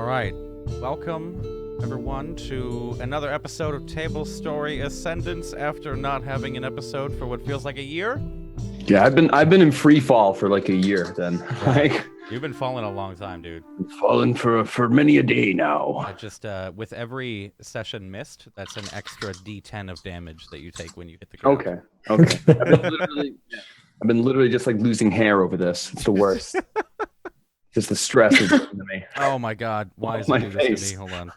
right. Welcome, everyone, to another episode of TableStory Ascendance after not having an episode for what feels like a year. Yeah, I've been in free fall for like a year then. Like You've been falling a long time, dude. Falling for many a day now. I just with every session missed, that's an extra D10 of damage that you take when you hit the ground. Okay. I've been literally just like losing hair over this. It's the worst. Just the stress is getting to me. Oh my god, why is it do this to me? Hold on. Give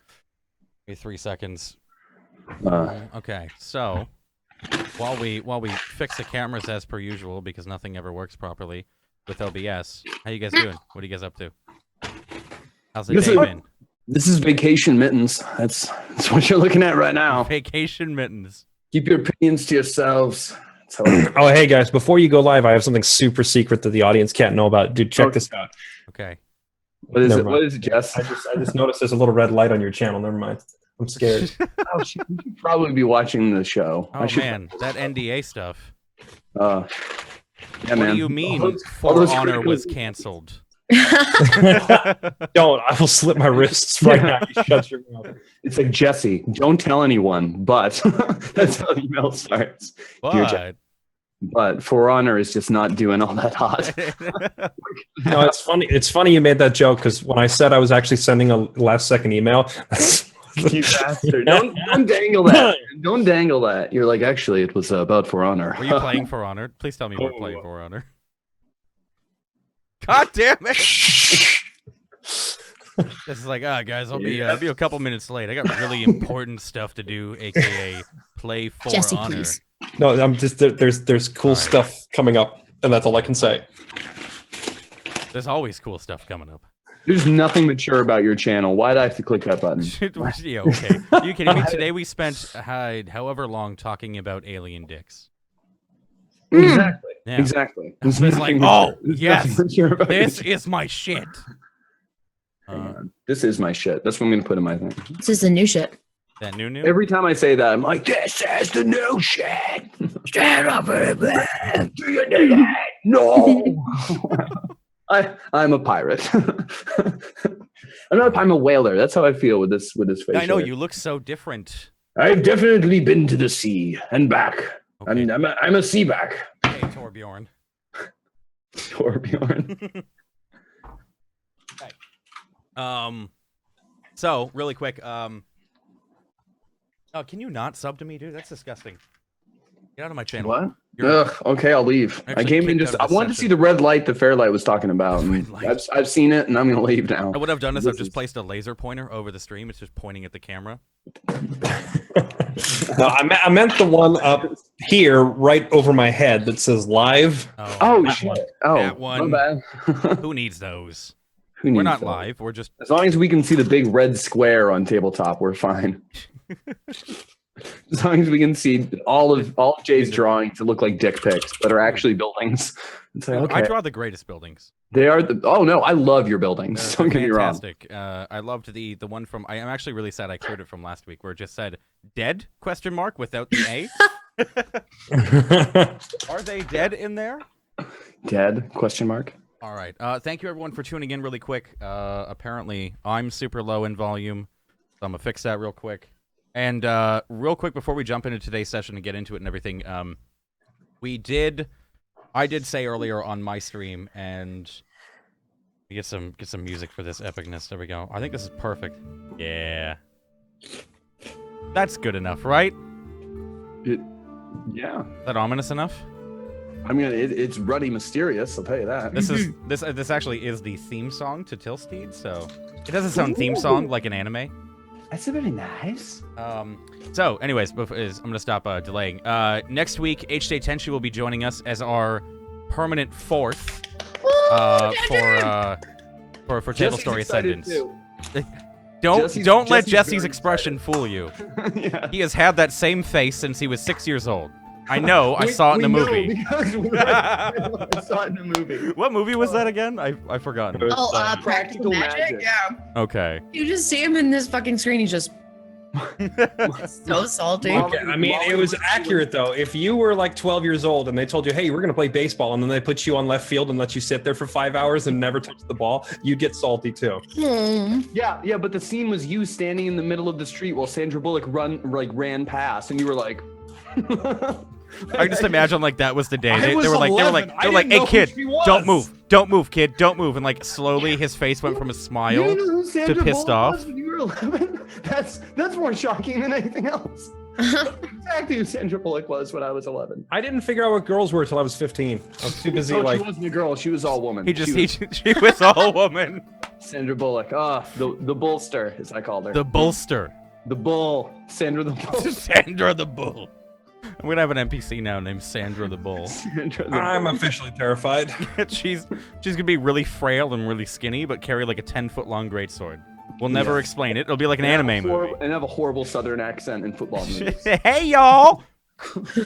me 3 seconds. Okay, so while we fix the cameras as per usual because nothing ever works properly with OBS, how you guys doing? What are you guys up to? How's the day been? This is vacation mittens. That's what you're looking at right now. Vacation mittens. Keep your opinions to yourselves. Oh, hey guys, before you go live, I have something super secret that the audience can't know about. Dude, check this out. Okay. What is it? What is it, Jess? I just noticed there's a little red light on your channel. Never mind. I'm scared. You should probably be watching the show. Oh man, that NDA stuff. Yeah, what man. do you mean For Honor was canceled? Don't. I will slip my wrists right now. You shut your mouth. It's like, Jesse, don't tell anyone, but that's how the email starts. But For Honor is just not doing all that hot. No, it's funny. It's funny you made that joke because when I said I was actually sending a last-second email, you bastard! Don't dangle that. Don't dangle that. You're like, actually, it was about For Honor. Were you playing For Honor? Please tell me you were playing For Honor. God damn it! This is like, guys, I'll be a couple minutes late. I got really important stuff to do, aka play For Jesse, Honor. please. No, I'm just there's cool stuff coming up, and that's all I can say. There's always cool stuff coming up. There's nothing mature about your channel. Why'd I have to click that button? Yeah, okay. You kidding me? Today we spent however long talking about alien dicks. Exactly. Yeah. Exactly. It's like, oh yes, this is my shit. This is my shit. That's what I'm gonna put in my thing. This is the new shit. That new? Every time I say that, I'm like, this is the new shit. Stand up for it, man. Do you do that? No. I'm a pirate. I'm a whaler. That's how I feel with this face. I know you look so different. I've definitely been to the sea and back. Okay. I'm a sea back. Hey, Torbjorn. Torbjorn. Okay. So really quick, oh, can you not sub to me, dude? That's disgusting. Get out of my channel. What? Ugh, okay, I'll leave. I came in I wanted to see the red light the Fairlight was talking about. I've seen it, and I'm going to leave now. What I've done is I've just placed a laser pointer over the stream. It's just pointing at the camera. No, I meant the one up here, right over my head, that says live. Oh shit! One. Oh, that one. My bad. Who needs those? We're not live. We're just as long as we can see the big red square on tabletop, we're fine. As long as we can see all of Jay's drawings to look like dick pics that are actually buildings. Like, okay. I draw the greatest buildings. They are oh no, I love your buildings. Don't get me wrong. Fantastic. I loved the one from. I'm actually really sad I cleared it from last week, where it just said "dead?" without the A. Are they dead in there? Dead? ? All right. Thank you everyone for tuning in really quick. Apparently I'm super low in volume, so I'm gonna fix that real quick. And real quick before we jump into today's session and get into it and everything, I did say earlier on my stream, and we get some music for this epicness. There we go. I think this is perfect. Yeah, that's good enough, right? Yeah. Is that ominous enough? I mean, it's ruddy mysterious. I'll tell you that. This actually is the theme song to Tilsteed, so it doesn't sound theme song like an anime. That's very nice. So, anyways, I'm gonna stop delaying. Next week, H.J. Tenshi will be joining us as our permanent fourth for TableStory Ascendance. Don't let Jesse's expression fool you. Yeah. He has had that same face since he was 6 years old. I know. I saw it in a movie. I saw it in a movie. What movie was that again? I've forgotten. Practical Magic? Yeah. Okay. You just see him in this fucking screen. He's just... So salty. Mom- Okay, I mean, it was accurate though. If you were like 12 years old and they told you, "Hey, we're gonna play baseball," and then they put you on left field and let you sit there for 5 hours and never touch the ball, you'd get salty too. Yeah, but the scene was you standing in the middle of the street while Sandra Bullock ran past, and you were like. I just imagine like that was the day. I They was were like, 11. I "Hey didn't know kid, who she was." don't move, kid, don't move." And like slowly, his face went from a smile You know who Sandra pissed Bullock off. was when you were 11? That's more shocking than anything else. That's exactly who Sandra Bullock was when I was 11. I didn't figure out what girls were until I was 15. I was too busy No, like. she wasn't a girl. She was all woman. She was all woman. Sandra Bullock. The bullster, as I called her. The bolster. The bull. Sandra the bull. Sandra the Bull. I'm gonna have an NPC now named Sandra the Bull. Sandra the I'm officially terrified. she's gonna be really frail and really skinny, but carry like a 10-foot long greatsword. We'll never explain it. It'll be like an anime movie. And have a horrible southern accent in football movies. Hey y'all! She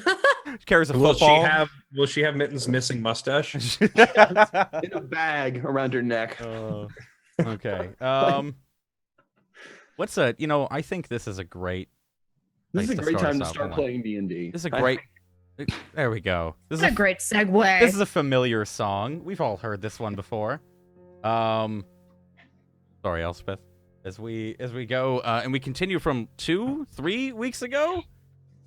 carries a Will football. Will she have Mitten's missing mustache? In a bag around her neck. Okay. I think this is a great. This is a place great time to us off. start Hold on. playing D&D. This is a great. There we go. This What a is great segue. this is a familiar song. We've all heard this one before. Sorry, Elspeth. As we go and we continue from 2-3 weeks ago,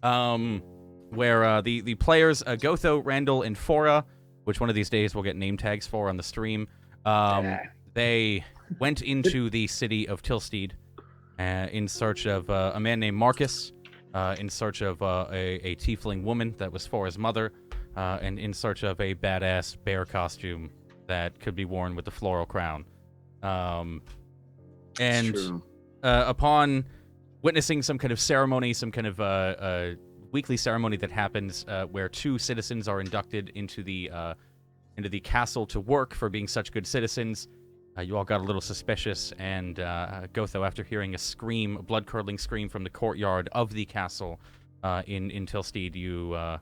where the players Gotho, Randall, and Fora, which one of these days we'll get name tags for on the stream, they went into the city of Tilstead in search of a man named Marcus, in search of a tiefling woman that was Fora's mother, and in search of a badass bear costume that could be worn with the floral crown. Upon witnessing some kind of ceremony, some kind of weekly ceremony that happens where 2 citizens are inducted into the castle to work for being such good citizens, you all got a little suspicious, and Gotho, after hearing a blood-curdling scream from the courtyard of the castle in Tilstead, you kind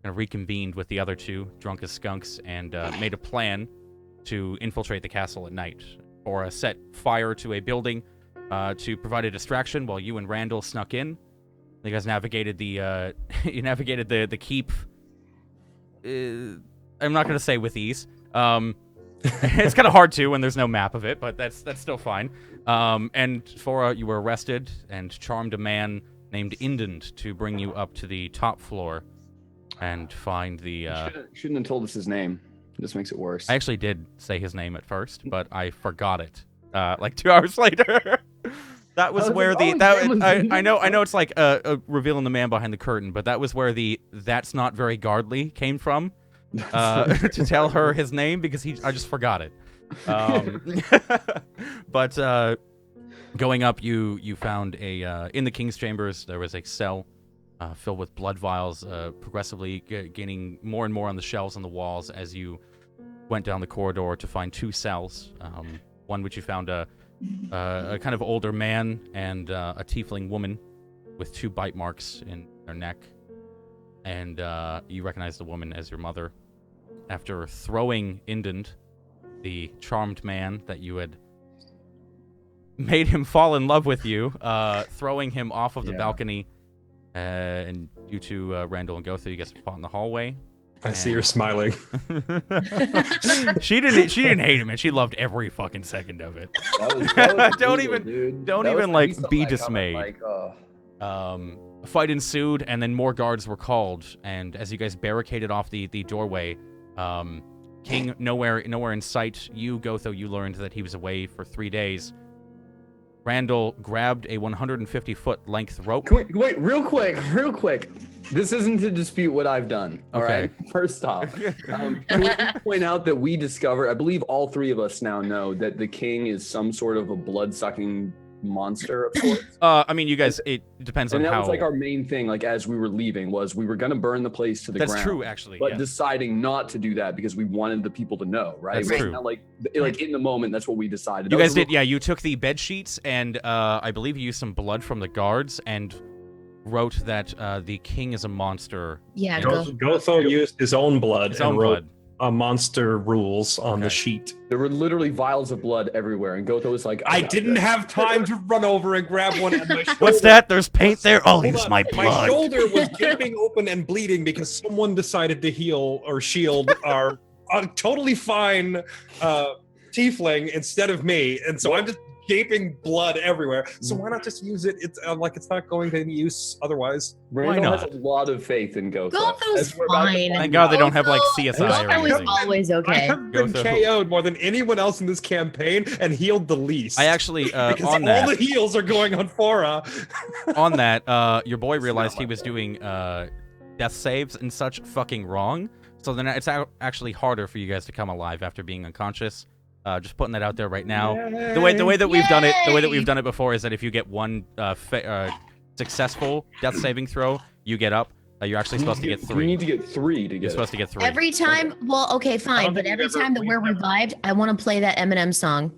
of reconvened with the other 2, drunk as skunks, and made a plan to infiltrate the castle at night, or set fire to a building to provide a distraction while you and Randall snuck in. You guys navigated the the keep. I'm not gonna say with ease. It's kind of hard to when there's no map of it, but that's still fine. And Fora, you were arrested and charmed a man named Indund to bring you up to the top floor and find the. Shouldn't have told us his name. This makes it worse. I actually did say his name at first, but I forgot it. Like 2 hours later. That was where I know it's like revealing the man behind the curtain, but that was where the "that's not very godly" came from. To tell her his name because I just forgot it. But going up, you found in the King's Chambers there was a cell filled with blood vials, progressively gaining more and more on the shelves on the walls as you went down the corridor to find 2 cells. One which you found a kind of older man and a tiefling woman with 2 bite marks in their neck. And you recognize the woman as your mother. After throwing Indund, the charmed man that you had made him fall in love with you, throwing him off of the balcony, and you 2, Randall and Gotho, you guys fought in the hallway. I see you're smiling. She didn't hate him, and she loved every fucking second of it. That was Don't brutal, even- dude. don't That even, was- like, we saw be that coming, dismayed. like, A fight ensued, and then more guards were called. And as you guys barricaded off the doorway, King nowhere in sight. You, Gotho, you learned that he was away for 3 days. Randall grabbed a 150-foot length rope. Wait, real quick. This isn't to dispute what I've done. All right. First off, can we point out that we discovered, I believe all 3 of us now know that the king is some sort of a blood-sucking monster of sorts. I mean, you guys, it depends on And that how. was like our main thing, like as we were leaving, was we were gonna burn the place to the ground. That's true, actually. But Yeah. deciding not to do that because we wanted the people to know, right? That's It was true. not like in the moment, that's what we decided. You That guys was a did, yeah. You took the bed sheets, and I believe you used some blood from the guards, and wrote that the king is a monster. Yeah, and go. Gotho used his own blood. his and own wrote, blood. monster rules on the Okay. sheet. There were literally vials of blood everywhere, and Gotho was like, I got didn't this." have time to run over and grab one at my shoulder. What's that? There's paint there. I'll Hold use on. my My blood. shoulder was gaping open and bleeding because someone decided to heal or shield our totally fine tiefling instead of me, and so I'm just gaping blood everywhere. So why not just use it? It's like it's not going to any use otherwise. Randall not? has a lot of faith in Gotho. Gotho's As we're about to fine. find Thank God they out. don't have like CSI or Gotho is anything. always I okay. have been Go through. KO'd more than anyone else in this campaign and healed the least. I actually because on all that the heals are going on Fora. on that your boy realized he was doing death saves and such fucking wrong. So then it's actually harder for you guys to come alive after being unconscious. Just putting that out there right now. The way that we've done it before is that if you get one successful death saving throw, you get up. You're actually supposed to get 3. You need to get 3 to You're get supposed to get 3. Every time, well, okay, I fine, don't but think every we've ever- time that we're we've never- revived, I want to play that Eminem song.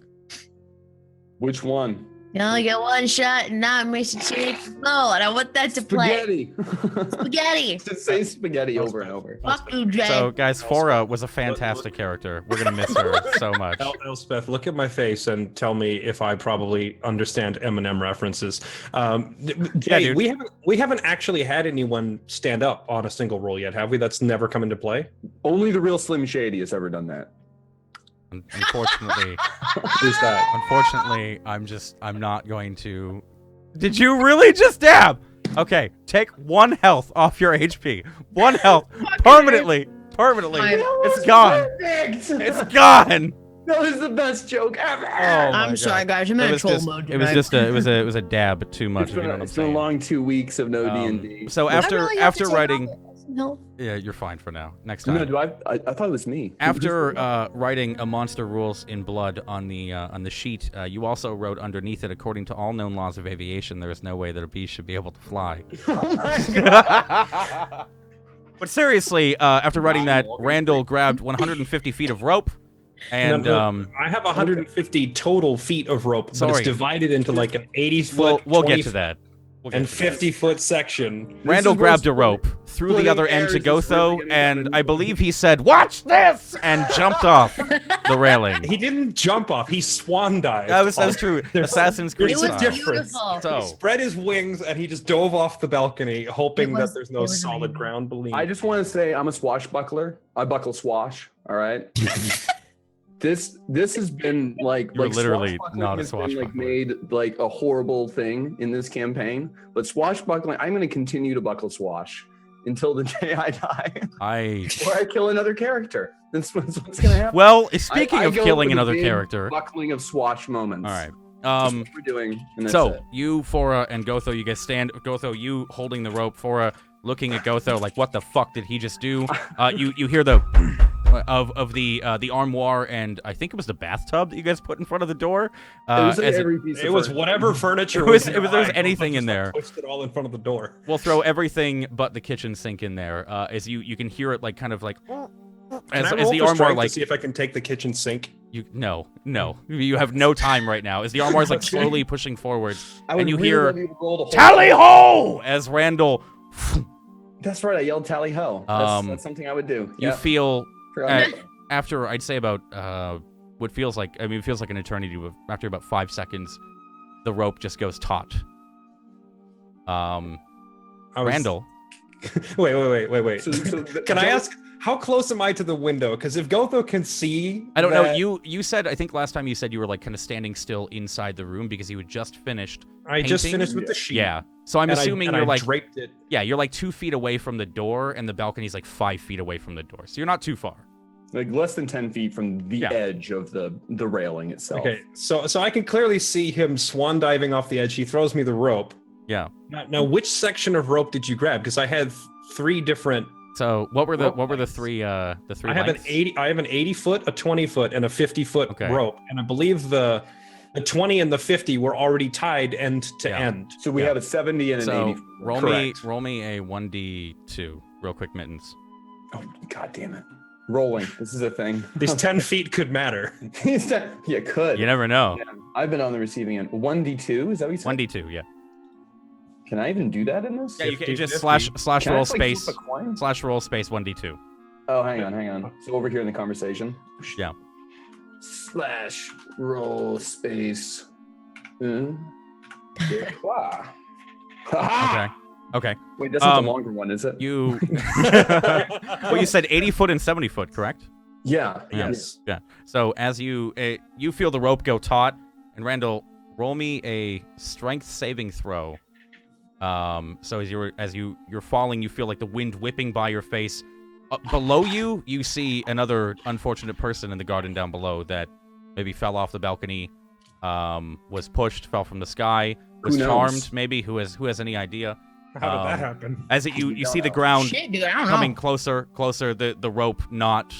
Which one? You only get one shot and not miss a chance. No, and I want that to play. Spaghetti. Spaghetti. Just say spaghetti over and over. Fuck you, Jay. So guys, Fora was a fantastic character. We're gonna miss her so much. Elspeth, look at my face and tell me if I probably understand Eminem references. Jay, dude. we haven't actually had anyone stand up on a single roll yet, have we? That's never come into play. Only the real Slim Shady has ever done that. Unfortunately, Who's that? unfortunately, I'm not going to. Did you really just dab? Okay, take 1 health off your HP. 1 health permanently. Permanently. It's gone. Perfect. It's gone. That was the best joke ever. Oh my I'm sorry, God. guys. I'm It in was troll just, mode it was tonight. just a, it was a dab too much. It's If you know what I'm been a saying. long 2 weeks of no D&D. So Do I after really have to take writing, off? No. yeah, you're fine for now. Next No, time. do I thought it was me. After writing a monster rules in blood on the sheet, you also wrote underneath it, according to all known laws of aviation, there is no way that a beast should be able to fly. Oh my God. But seriously, after writing that, Randall grabbed 150 feet of rope, and I have 150 total feet of rope, but Sorry. it's divided into like an 80-foot, we'll get to that. We'll get and to that. 50-foot section. Randall is where grabbed a rope, threw the splitting other end to hairs is Gotho, really and getting I believe he said, "Watch this!" and jumped off the railing. He didn't jump off; he swan dived. That was true. Assassin's Creed It was style. difference. beautiful. So, He spread his wings and he just dove off the balcony, hoping It was- that there's it no was solid amazing. ground beneath. I just want to say I'm a swashbuckler. I buckle swash. All right. This has been like You're literally swashbuckling not a has been, like swashbuckler. made like a horrible thing in this campaign. But swashbuckling, I'm going to continue to buckle swash until the day I die or I kill another character. That's what's going to happen. well, speaking I of go killing for the another big character, buckling of swash moments. all right. That's what we're doing. And that's So it. you, Fora, and Gotho, you guys stand. Gotho, you holding the rope. Fora looking at Gotho like, "What the fuck did he just do?" You hear the of the armoire, and I think it was the bathtub that you guys put in front of the door. It was in as every piece It of was furniture. whatever furniture It was- in there was line. anything in Just, there. Pushed it all in front of the door. we'll throw everything but the kitchen sink in there. As you can hear it like kind of like Can I as roll the for armoire strength like to see if I can take the kitchen sink. no you have no time right now as the armoire is like slowly pushing forwards, I would and you really hear love you to roll the whole- tally ho as Randall. That's right. I yelled tally ho. That's something I would do. You Yeah. feel Forgot about that. after I'd say about what feels like it feels like an eternity. But after about 5 seconds, the rope just goes taut. I was- Randall, Wait. So Can I ask, how close am I to the window? Because if Gotho can see, I don't know. that- You said, I think last time you said you were like kind of standing still inside the room because you had just finished. I just painting? finished with the sheet. Yeah. So I'm and assuming I you're like draped it. yeah, you're like 2 feet away from the door, and the balcony's like 5 feet away from the door. So you're not too far. like less than 10 feet from the Yeah. edge of the railing itself. Okay, so I can clearly see him swan diving off the edge. He throws me the rope. Yeah. Now which section of rope did you grab? Because I had 3 different. So what were the Rope three I have lengths? an 80 foot, a 20 foot, and a 50-foot Okay. rope. And I believe the 20 and the 50 were already tied end to Yeah. end. So we Yeah. have a 70 and an So 80. Correct. roll me a 1d2 real quick, Mittens. Oh, God damn it. Rolling. This is a thing. These 10 feet could matter. Yeah, could. You never know. Yeah, I've been on the receiving end. 1d2? Is that what you said? 1d2, yeah. Can I even do that in this? Yeah, you can 50, just 50. slash Can I, roll like, flip space a coin? slash roll space 1d2. Oh, hang on. So over here in the conversation. Yeah. Slash roll space. Wow. Okay. Wait, that's not the longer one, is it? You. Well, you said 80 foot and 70 foot, correct? Yeah. Yes. Yeah. So as you feel the rope go taut, and Randall, roll me a strength saving throw. So as you're falling, you feel like the wind whipping by your face. Below you, you see another unfortunate person in the garden down below that maybe fell off the balcony, was pushed, fell from the sky, was charmed, maybe. Who has any idea? How did that happen? As you see the ground Shit, dude, I don't coming know. closer, the rope not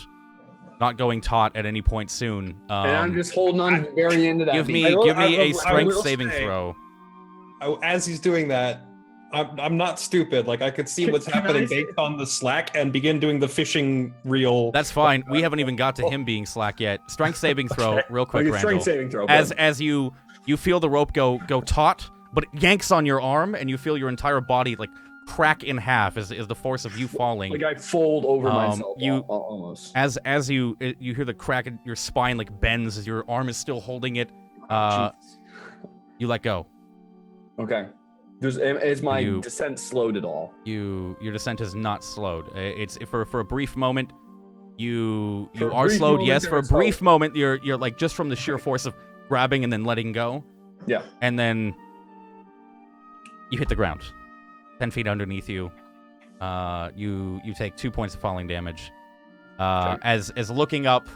going taut at any point soon. And I'm just holding on to the very end of that. Give me a strength saving throw. As he's doing that, I'm not stupid. Like, I could see what's happening based on the slack and begin doing the fishing reel. That's fine. We haven't even got to him being slack yet. Strength saving throw, real quick, Randall. Strength saving throw. As you feel the rope go taut, but it yanks on your arm, and you feel your entire body like crack in half as the force of you falling. Like I fold over myself. Almost. As you hear the crack, and your spine like bends as your arm is still holding it. You let go. Okay. Is my descent slowed at all? Your descent is not slowed. It's for a brief moment. You are slowed, yes. For a brief moment, you're like just from the sheer force of grabbing and then letting go. Yeah. And then you hit the ground, 10 feet underneath you. You take 2 points of falling damage. As looking up,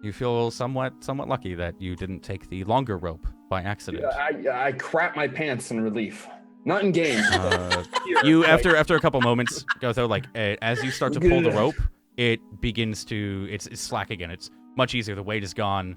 you feel somewhat lucky that you didn't take the longer rope by accident. I crap my pants in relief. Not in game. You after a couple moments go through, like as you start to pull the rope, it begins to it's slack again. It's much easier. The weight is gone.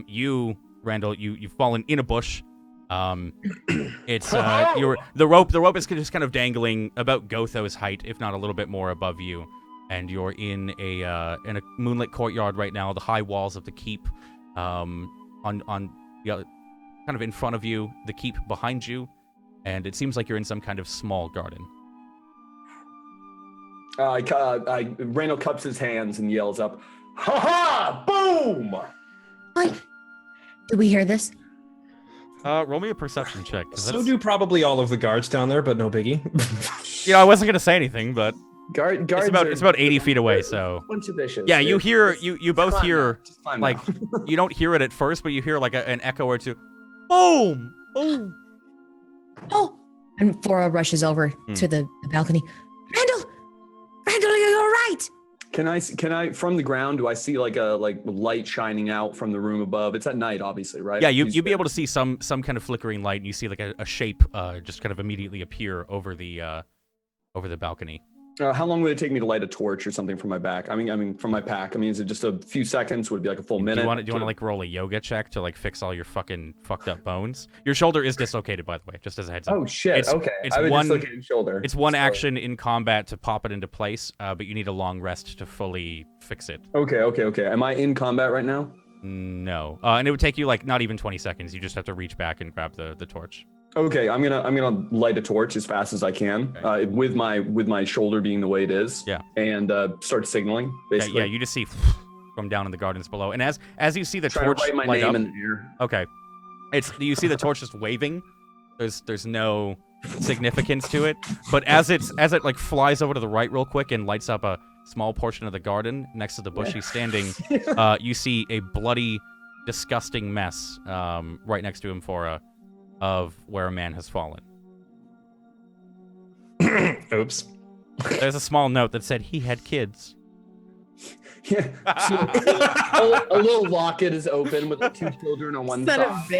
You, Randall, you've fallen in a bush. It's the rope is just kind of dangling about Gotho's height, if not a little bit more above you. And you're in a moonlit courtyard right now. The high walls of the keep, on the kind of in front of you, the keep behind you, and it seems like you're in some kind of small garden. Randall cups his hands and yells up, "Ha ha! Boom!" What? Did we hear this? Roll me a perception check. So do probably all of the guards down there, but no biggie. I wasn't gonna say anything, but guards it's about 80 feet away. So bunch of vicious. Yeah, you both hear like now. you don't hear it at first, but you hear like an echo or two. Boom! Boom! Oh! And Flora rushes over to the balcony. Randall, are you all right? Can I from the ground? Do I see like a light shining out from the room above? It's at night, obviously, right? Yeah, you'd be able to see some kind of flickering light, and you see like a shape just kind of immediately appear over the balcony. How long would it take me to light a torch or something from my back? I mean, from my pack. I mean, is it just a few seconds? Would it be like a full minute? Do you want to like roll a yoga check to like fix all your fucking fucked up bones? Your shoulder is dislocated, by the way, just as a heads up. Oh shit! Okay, it's I was one dislocated shoulder. It's one action in combat to pop it into place, but you need a long rest to fully fix it. Okay. Am I in combat right now? No, and it would take you like not even 20 seconds. You just have to reach back and grab the torch. Okay, I'm gonna light a torch as fast as I can, with my shoulder being the way it is. Yeah. And start signaling basically. Yeah, you just see from down in the gardens below, and as you see the Trying torch to write my light name up. in the air. Okay, you see the torch just waving. There's no significance to it, but as it like flies over to the right real quick and lights up a small portion of the garden next to the bush he's standing, you see a bloody, disgusting mess right next to him of where a man has fallen. Oops. There's a small note that said he had kids. Yeah. A little locket is open with 2 children on one Son of side. a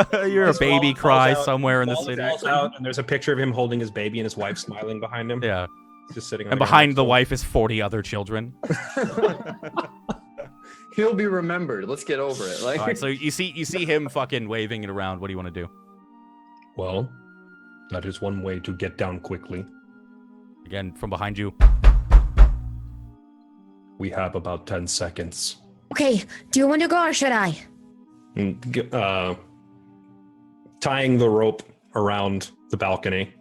bitch. You're a baby cry somewhere in the Wallet city. falls out, and there's a picture of him holding his baby and his wife smiling behind him. Yeah. Just sitting on And the behind the ground. wife is 40 other children. He'll be remembered. Let's get over it. Like, All right, so you see him fucking waving it around. What do you want to do? Well, that is one way to get down quickly. Again, from behind you. We have about 10 seconds. Okay, do you want to go or should I? Tying the rope around the balcony.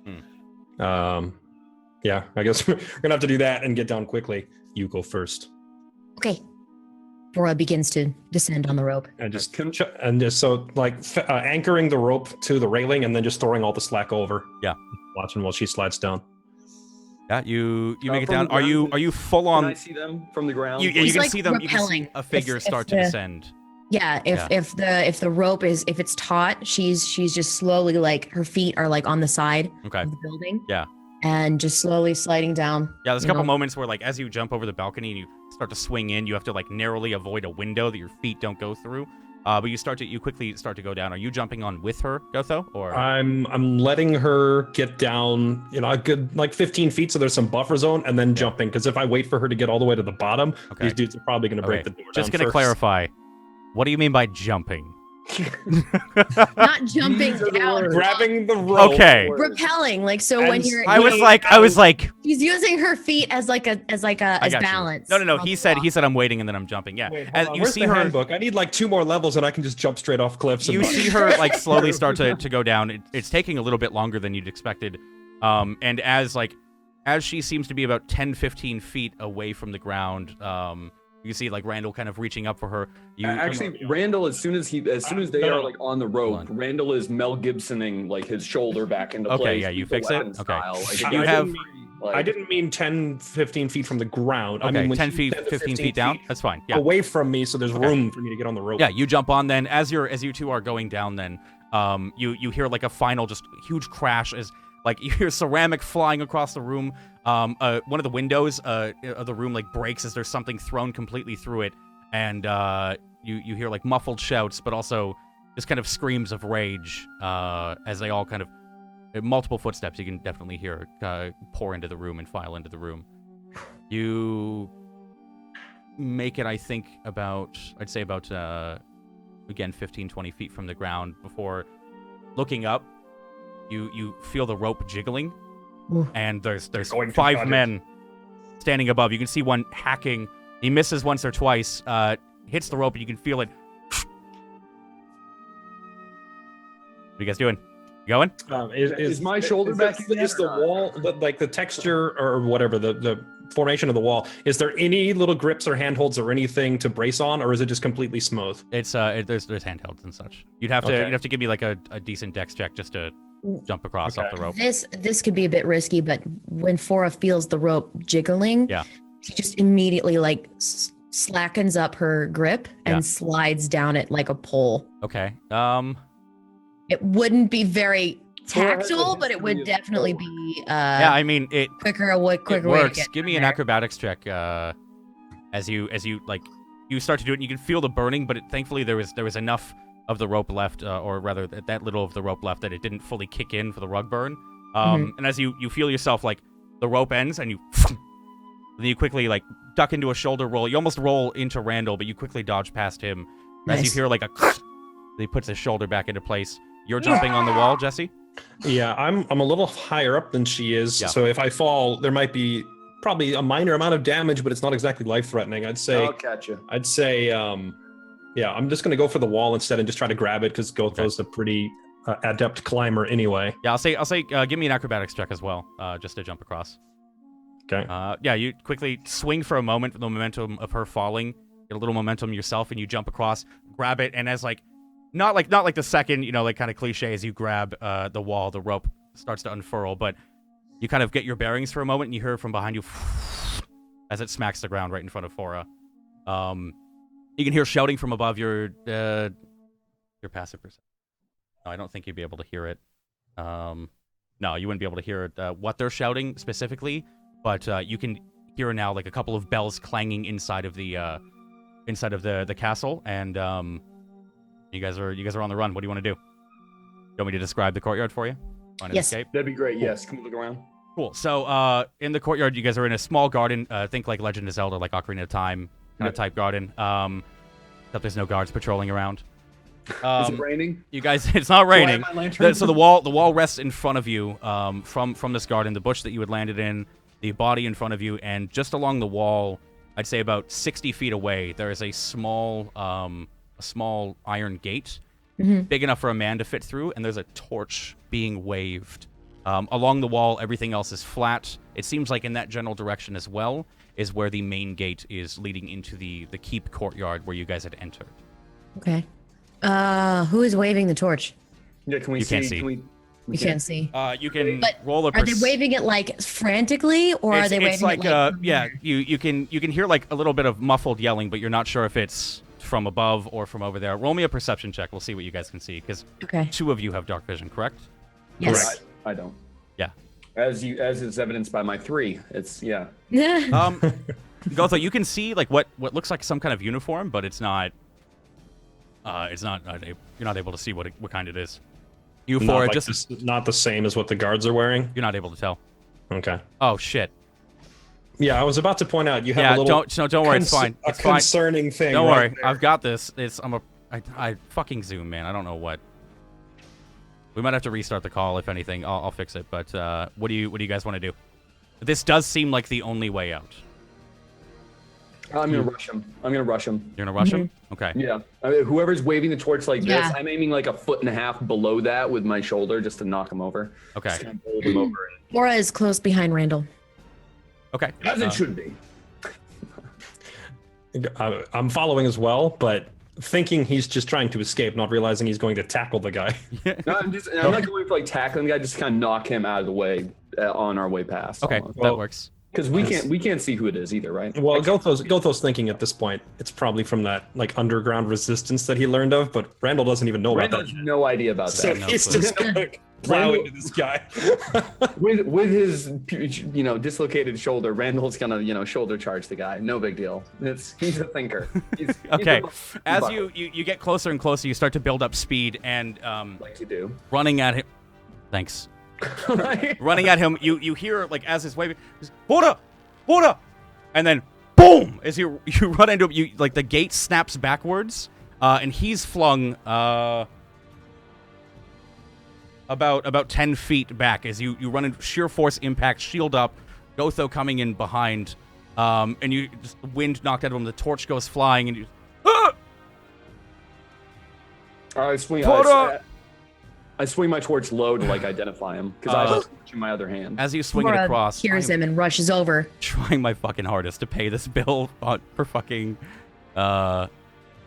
Yeah, I guess we're gonna have to do that and get down quickly. You go first. Okay. Fora begins to descend on the rope. And just anchoring the rope to the railing and then just throwing all the slack over. Yeah. Watching while she slides down. Yeah, you make it from down. the Are you ground, full Can I on? see them from the ground? You He's, can like, see them. You can see repelling. a figure If start to the- descend. Yeah, if the rope is, if it's taut, she's just slowly, like, her feet are like on the side Okay. of the building. Yeah. And just slowly sliding down. Yeah, there's a you couple know? moments where, like, as you jump over the balcony and you start to swing in, you have to, like, narrowly avoid a window that your feet don't go through. But you quickly start to go down. Are you jumping on with her, Gotho? Or I'm letting her get down, a good like 15 feet, so there's some buffer zone, and then jumping. Because if I wait for her to get all the way to the bottom, Okay. these dudes are probably going to break Okay. the door Just down gonna first. clarify. What do you mean by jumping? Not jumping These are the down. words. Grabbing the rope. Okay. Repelling, like, so when And you're, I was like, she's using her feet as I got you. balance. No. on He the said wall. I'm waiting and then I'm jumping. Yeah. Wait, As hold on. you Where's see the her, handbook? I need like 2 more levels and I can just jump straight off cliffs. you see her like slowly start to go down. It's taking a little bit longer than you'd expected. And as she seems to be about 10-15 feet away from the ground, you see like Randall kind of reaching up for her. Actually, Randall, as soon as they are like on the rope, Hold Randall is Mel Gibsoning like his shoulder back into place. Okay, yeah, you lethal fix it? weapon Okay. style. Like, You I have- didn't mean, like- I didn't mean 10, 15 feet from the ground. I Okay, mean, when 10 she's feet, 10 to 15 feet down. That's fine. Yeah. away from me, so there's Okay. room for me to get on the rope. Yeah, you jump on then. As you two are going down then, you hear like a final just huge crash as like you hear ceramic flying across the room. One of the windows of the room like breaks as there's something thrown completely through it, and you hear like muffled shouts, but also just kind of screams of rage as they all kind of multiple footsteps you can definitely hear pour into the room and file into the room. You make it, I think, I'd say about again 15-20 feet from the ground before looking up. You feel the rope jiggling, Ooh. and there's going to 5 cut it. men standing above. You can see one hacking. He misses once or twice, hits the rope, and you can feel it. What are you guys doing? You going? Is my shoulder back in Is the there or wall like the texture or whatever the formation of the wall? Is there any little grips or handholds or anything to brace on, or is it just completely smooth? It's there's handhelds and such. You'd have to give me like a decent dex check just to jump across off the rope. This could be a bit risky, but when Fora feels the rope jiggling, Yeah. she just immediately like slackens up her grip and Yeah. slides down it like a pole. Okay. It wouldn't be very Fora has a tactile, but it would history of definitely pole. be Yeah, I mean it. quicker It way to works. get Give me down an there. acrobatics check. As you like you start to do it, and you can feel the burning, but thankfully there was enough of the rope left, or rather that little of the rope left that it didn't fully kick in for the rug burn. And as you feel yourself like the rope ends, and then you quickly like duck into a shoulder roll. You almost roll into Randall, but you quickly dodge past him. As you Nice. hear like a, he puts his shoulder back into place. You're jumping on the wall, Jesse. Yeah, I'm a little higher up than she is, Yeah. so if I fall, there might be probably a minor amount of damage, but it's not exactly life-threatening. I'd say, I'll catch you. yeah, I'm just gonna go for the wall instead and just try to grab it because Gotho's a pretty adept climber anyway. Yeah, I'll say give me an acrobatics check as well, just to jump across. Okay. Yeah, you quickly swing for a moment, the momentum of her falling, get a little momentum yourself, and you jump across, grab it, and as like, not like the second, like kind of cliche as you grab the wall, the rope starts to unfurl, but you kind of get your bearings for a moment, and you hear from behind you as it smacks the ground right in front of Fora. You can hear shouting from above your passive perception. No, I don't think you'd be able to hear it. No, you wouldn't be able to hear what they're shouting specifically, but you can hear now like a couple of bells clanging inside of the castle, and you guys are on the run. What do you want to do? You want me to describe the courtyard for you? Find an Yes. escape? That'd be great. Yes. Can we look around? Cool. So in the courtyard, you guys are in a small garden. Think like Legend of Zelda, like Ocarina of Time kind of type garden. Except there's no guards patrolling around. Is it raining? You guys, it's not raining. Do I have my lantern? So the wall rests in front of you from this garden. The bush that you had landed in, the body in front of you, and just along the wall, I'd say about 60 feet away, there is a small iron gate, big enough for a man to fit through, and there's a torch being waved. Along the wall, everything else is flat. It seems like in that general direction as well is where the main gate is leading into the keep courtyard where you guys had entered. Okay. Who is waving the torch? Yeah, can we You see? can't see. You can't see. You can But roll a. Are they waving it like frantically, or are they waving it's like, it like? yeah, you can hear like a little bit of muffled yelling, but you're not sure if it's from above or from over there. Roll me a perception check. We'll see what you guys can see because Okay. 2 of you have dark vision, correct? Yes. Correct. I don't. Yeah. As is evidenced by my 3. It's yeah. Gotho, you can see like what looks like some kind of uniform, but it's not. You're not able to see what kind it is. You four Not the same as what the guards are wearing. You're not able to tell. Okay. Oh shit. Yeah, I was about to point out you have a little. Don't worry, it's fine. It's fine. Concerning thing. Don't right worry, there. I've got this. I fucking zoom, man. I don't know what. We might have to restart the call if anything. I'll fix it. But what do you guys want to do? This does seem like the only way out. I'm gonna rush him. You're gonna rush him? Okay. Yeah. I mean, whoever's waving the torch like Yeah. this, I'm aiming like a 1.5 feet below that with my shoulder just to knock him over. Okay. Just kind of hold him over. Laura is close behind Randall. Okay. As it should be. I'm following as well, but thinking he's just trying to escape, not realizing he's going to tackle the guy. No, I'm not going for like tackling the guy. Just kind of knock him out of the way on our way past. Okay, almost. that works. Because we can't see who it is either, right? Well, Gotho's thinking at this point it's probably from that like underground resistance that he learned of, but Randall doesn't even know Randall about has that. no idea about So that. he's just gonna plow into this guy. With his dislocated shoulder, Randall's gonna shoulder charge the guy. No big deal. He's a thinker. He's Okay. a As bucket, you get closer and closer, you start to build up speed and like you do. running at him. Thanks. Running at him, you hear like as his waving, water, and then boom! As you run into him, like the gate snaps backwards, and he's flung about 10 feet back as you run into sheer force impact, shield up, Gotho coming in behind, and you just wind knocked out of him. The torch goes flying, and you. I swing my torch low to like identify him because I have a torch in my other hand. As you swing it Laura across, hears I'm him and rushes over. trying my fucking hardest to pay this bill for fucking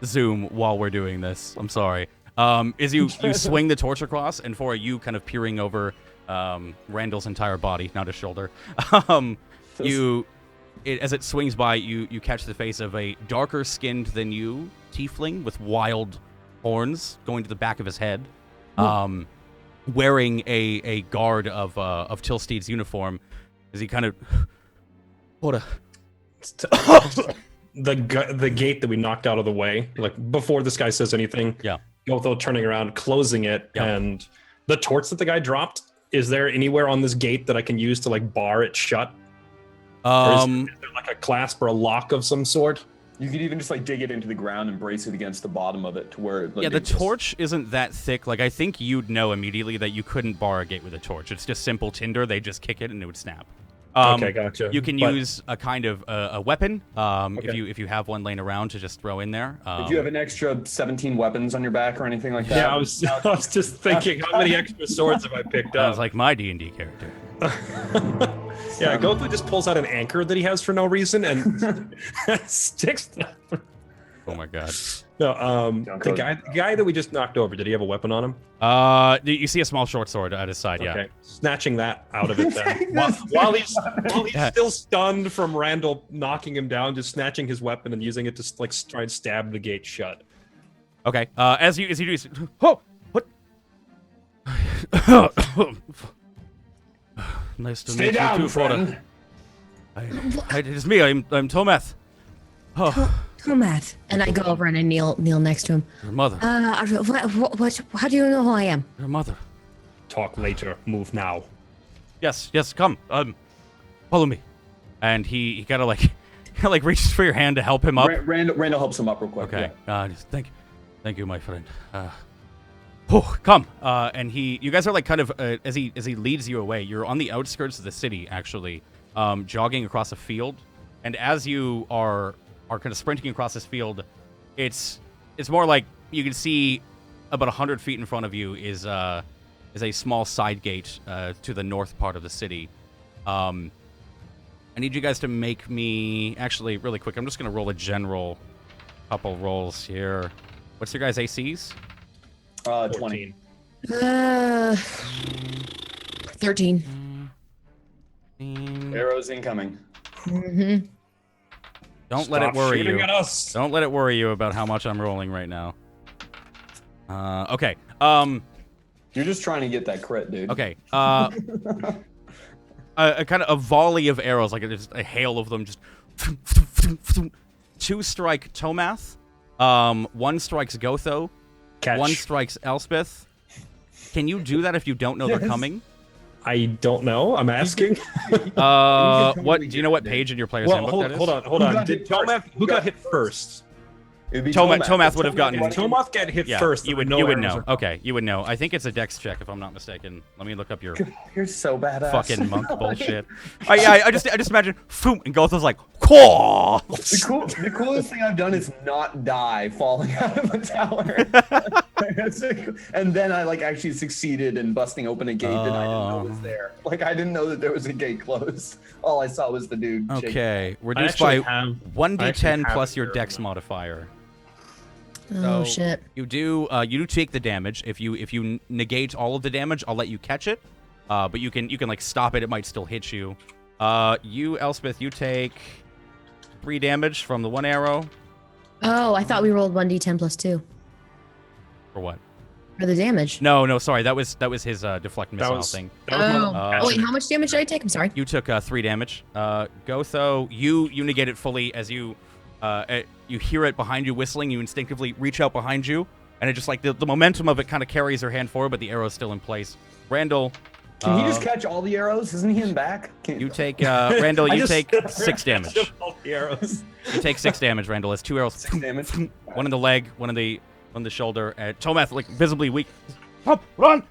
Zoom while we're doing this. I'm sorry. As you swing the torch across, and for you kind of peering over Randall's entire body, not his shoulder, as it swings by, you catch the face of a darker skinned than you tiefling with wild horns going to the back of his head. Wearing a guard of Tilsteed's uniform, as he kind of the gate that we knocked out of the way, like before this guy says anything. Yeah. Gotho turning around, closing it, Yeah. and the torch that the guy dropped. Is there anywhere on this gate that I can use to like bar it shut? Or is there like a clasp or a lock of some sort? You could even just like dig it into the ground and brace it against the bottom of it to where. yeah, the torch isn't that thick. Like I think you'd know immediately that you couldn't bar a gate with a torch. It's just simple tinder. They just kick it and it would snap. Okay, gotcha. You can use a kind of a weapon Okay. if you have one laying around to just throw in there. If you have an extra 17 weapons on your back or anything like that. Yeah, I was just thinking, how many extra swords have I picked That up? was like my D&D character. Yeah, Gotho just pulls out an anchor that he has for no reason and sticks that. Oh my god. No, the guy that we just knocked over, did he have a weapon on him? You see a small short sword at his side. Yeah. Okay, snatching that out of it then. while he's Yeah. still stunned from Randall knocking him down, just snatching his weapon and using it to like try and stab the gate shut. Okay. As you do, oh, what? Nice to Stay meet down, you too, friend. It is me. I'm Tometh. Oh, Tomath. And I go over and I kneel next to him. your mother. What? How do you know who I am? Your mother. Talk later. Move now. Yes. Come. Follow me. And he kind of like reaches for your hand to help him up. Randall helps him up real quick. Okay. Yeah. Just thank you, my friend. Come. And you guys are like kind of as he leads you away. You're on the outskirts of the city, actually, jogging across a field. And as you are kind of sprinting across this field, it's more like you can see about 100 feet in front of you is a small side gate to the north part of the city. I need you guys to make me... Actually, really quick, I'm just going to roll a general couple rolls here. What's your guys' ACs? 20. 13. Arrows incoming. Mm-hmm. Don't let it worry shooting you. at us. Don't let it worry you about how much I'm rolling right now. Okay. You're just trying to get that crit, dude. Okay. A kind of a volley of arrows, like just a hail of them, just 2 strike Tomath, 1 strikes Gotho, Catch. 1 strikes Elspeth. Can you do that if you don't know they're coming? I don't know. I'm asking. What do you know? What page in your player's handbook that is? Hold on. Who got hit first? It'd be Tomath would have gotten. If Tomath got hit Yeah, first, you would know. Okay, you would know. I think it's a dex check if I'm not mistaken. Let me look up your You're so badass. fucking monk bullshit. I just imagine, boom, and Gotho's like, "Caw!" The coolest thing I've done is not die falling out of a tower. And then I actually succeeded in busting open a gate that I didn't know was there. I didn't know that there was a gate closed. All I saw was the dude. Okay, reduced by 1d10 plus your dex modifier. Oh So, shit. You do take the damage. If you negate all of the damage, I'll let you catch it. But you can stop it. It might still hit you. You Elspeth, you take 3 damage from the 1 arrow. Oh, I thought we rolled 1d10 plus 2 For what? for the damage. No, sorry. That was his deflect missile thing. Oh, wait, how much damage did I take? I'm sorry. You took 3 damage. Gotho, you negate it fully as you hear it behind you whistling. You instinctively reach out behind you, and it just the momentum of it kind of carries her hand forward, but the arrow's still in place. Randall, can he just catch all the arrows? Isn't he in back? you take Randall. You take 6 damage. All the arrows. You take 6 damage. Randall has 2 arrows. 6 damage. One in the leg, one in the shoulder. Tomath visibly weak. Up, run!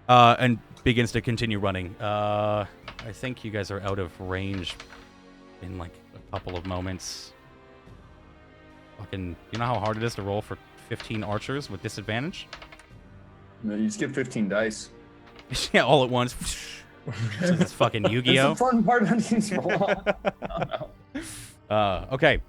And begins to continue running. I think you guys are out of range in a couple of moments. Fucking, you know how hard it is to roll for 15 archers with disadvantage? No, you just get 15 dice. Yeah, all at once. So it's fucking Yu-Gi-Oh. That's the fun part about these roll. Okay.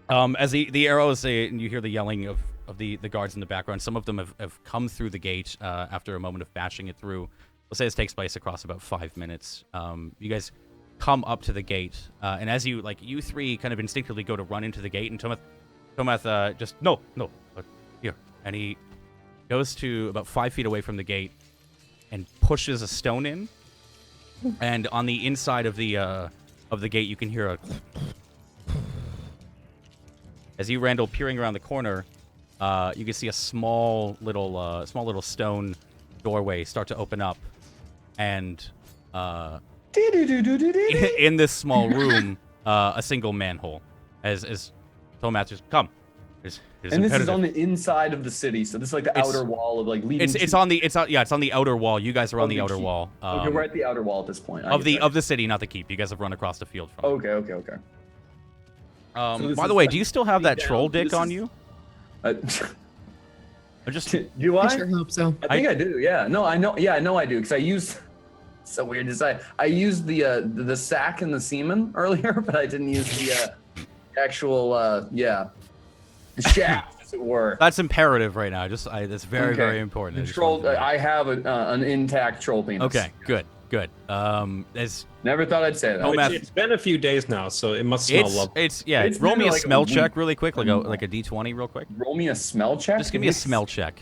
As the arrows, and you hear the yelling of the guards in the background. Some of them have come through the gate after a moment of bashing it through. Let's say this takes place across about 5 minutes. You guys come up to the gate, and as you you 3 kind of instinctively go to run into the gate, and Tomath just no, here, and he goes to about 5 feet away from the gate and pushes a stone in, and on the inside of the gate you can hear a. As you, Randall, peering around the corner, you can see a small little stone doorway start to open up, and in this small room, a single manhole. As Tomath just come. And this is on the inside of the city, so this is the outer wall of leading. It's on the outer wall. You guys are on the outer wall. Okay, we're at the outer wall at this point. Of the city, not the keep. You guys have run across the field from. Okay. So by the way, do you still have that troll dick on you? Do I? I sure hope so. I think I do. Yeah. No, I know. Yeah, I know I do because I used. So weird to say. I used the sack and the semen earlier, but I didn't use the actual the shaft, as it were. That's imperative right now. That's very very important. I have an intact troll penis. Okay, good. Never thought I'd say that. It's been a few days now, so it must smell lovely. It's roll me a smell check really quick, like a d20 real quick. Roll me a smell check. Just give me a smell check.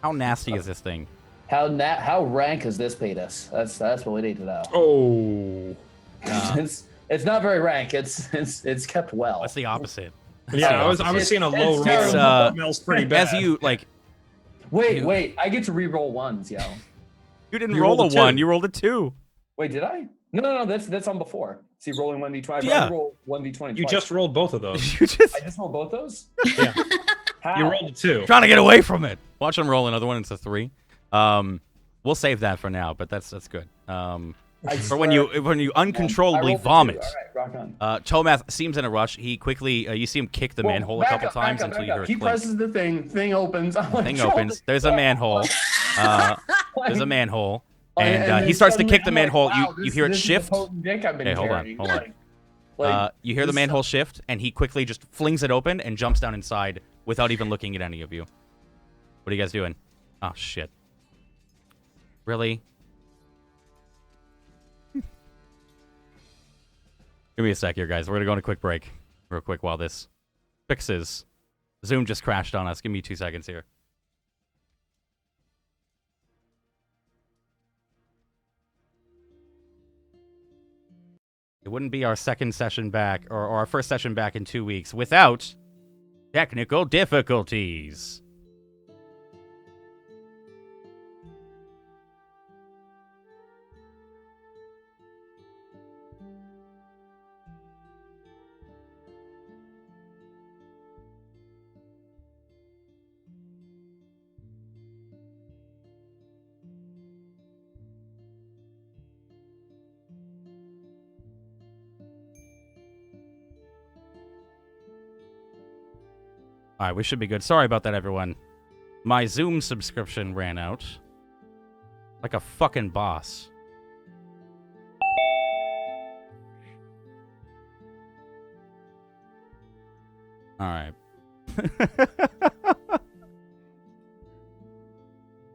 How nasty is this thing? How rank is this penis? That's what we need to know. Oh. It's not very rank. It's kept well. That's the opposite. Yeah, I was seeing a low rate. It smells pretty bad. As you Wait! I get to re-roll ones, yo. You didn't roll a 1. You rolled a 2. Wait, did I? No. That's on before. See, rolling 1d20. Yeah. I roll 1d20. You just rolled both of those. I just rolled both those. Yeah. How? You rolled a 2. Trying to get away from it. Watch him roll another one. It's a 3. We'll save that for now, but that's good. For when you uncontrollably vomit. All right, rock on. Tomath seems in a rush. He quickly, you see him kick the manhole a couple times until you hear it He clink. presses the thing opens. Thing opens. There's a manhole. There's a manhole. And he starts to kick the manhole. You hear it shift. Hey, Hold on. You hear the manhole shift, and he quickly just flings it open and jumps down inside without even looking at any of you. What are you guys doing? Oh, shit. Really? Give me a sec here, guys. We're going to go on a quick break real quick while this fixes. Zoom just crashed on us. Give me 2 seconds here. It wouldn't be our second session back, or our first session back in 2 weeks, without technical difficulties. All right, we should be good. Sorry about that, everyone. My Zoom subscription ran out. Like a fucking boss. All right.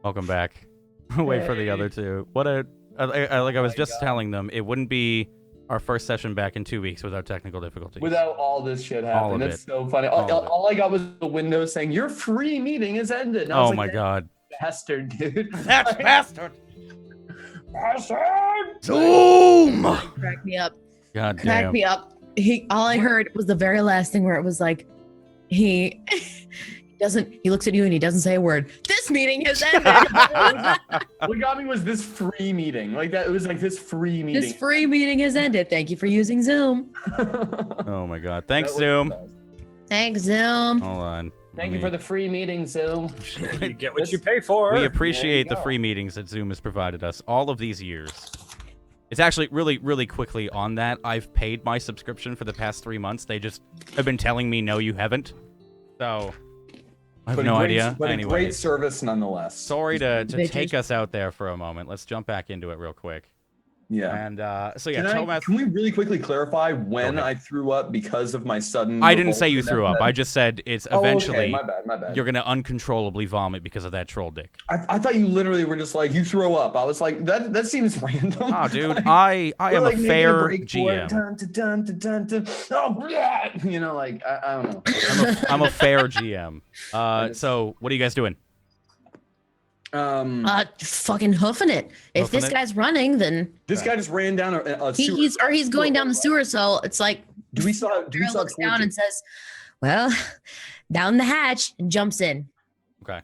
Welcome back. Wait for the other two. What a... like I was just telling them, it wouldn't be our first session back in 2 weeks without technical difficulties. Without all this shit All happening. of That's it. so funny. All of it. All I got was the window saying, your free meeting is ended. And I was Oh my like, god. Bastard, dude. That's bastard! Bastard! Zoom! Crack me up. God Crack damn. me up. All I heard was the very last thing where it was like, he looks at you and he doesn't say a word. This meeting has ended. What got me was this free meeting. Like that, it was like this free meeting. This free meeting has ended. Thank you for using Zoom. Oh my god. Thanks, That was Zoom. the best. Thanks, Zoom. Hold on. Thank you for the free meeting, Zoom. You get what you pay for. We appreciate the go. free meetings that Zoom has provided us all of these years. It's actually really quickly on that. I've paid my subscription for the past 3 months. They just have been telling me, no, you haven't. So, I have But no a great, idea. But a Anyway, great service nonetheless. sorry to Bitches. take us out there for a moment. Let's jump back into it real quick. Yeah. And so yeah, Tomas. Can we really quickly clarify when Go I threw up because of my sudden? I didn't say you revulsion threw up. that- I just said it's Oh, okay, eventually my bad. My bad. you're gonna uncontrollably vomit because of that troll dick. I thought you literally were just like, you throw up. I was like, that seems random. Oh, dude, Like, I we're, am like, a making fair break for it. GM. Dun, dun, dun, dun, dun, dun. Oh, yeah. You know, like I don't know. I'm a fair GM. So what are you guys doing? Fucking hoofing it. If Hoofing this it? guy's running, then This guy just ran down a sewer. he's going down the sewer. So it's like Do we saw? Sarah looks down and says, "Well, down the hatch," and jumps in. Okay.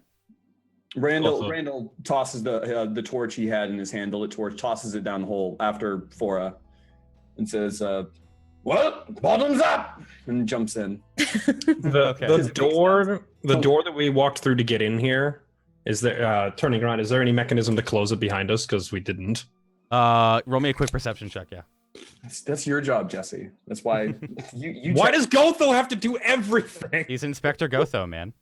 Randall tosses the torch he had in his hand, the lit torch, tosses it down the hole after Fora, and says, "Well, bottoms up," and jumps in. The door that we walked through to get in here, is there turning around, is there any mechanism to close it behind us? Because we didn't. Roll me a quick perception check, yeah. That's your job, Jesse. That's why you. Why does Gotho have to do everything? He's Inspector Gotho, man.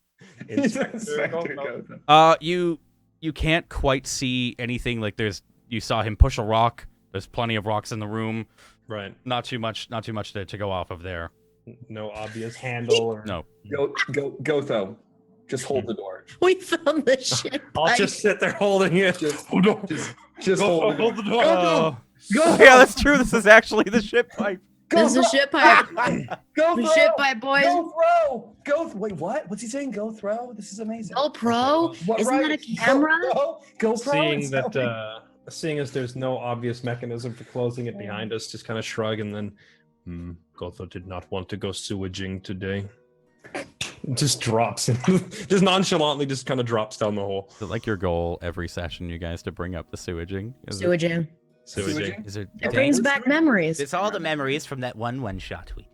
Gotho. You can't quite see anything. Like you saw him push a rock. There's plenty of rocks in the room. Right. Not too much to go off of there. No obvious handle or No. Gotho, just hold the door. We found the shit. I'll pipe. just sit there holding it. Just Oh no. Just Go, hold the door. hold the door. Oh. Go. Yeah, that's true. This is actually the ship pipe. This is a shit pipe. Go The throw. shit pipe, boys. Go throw. Go. Wait, what? What's he saying? Go throw. This is amazing. Go pro. What, Isn't that a camera? Go pro. Seeing as there's no obvious mechanism for closing it behind us, just kind of shrug and then Gotho did not want to go sewaging today. Just drops in, just nonchalantly just kind of drops down the hole. Is it like your goal every session, you guys, to bring up the sewaging? Sewaging. Sewaging. Is it? It brings back memories. It's all the memories from that one shot tweet.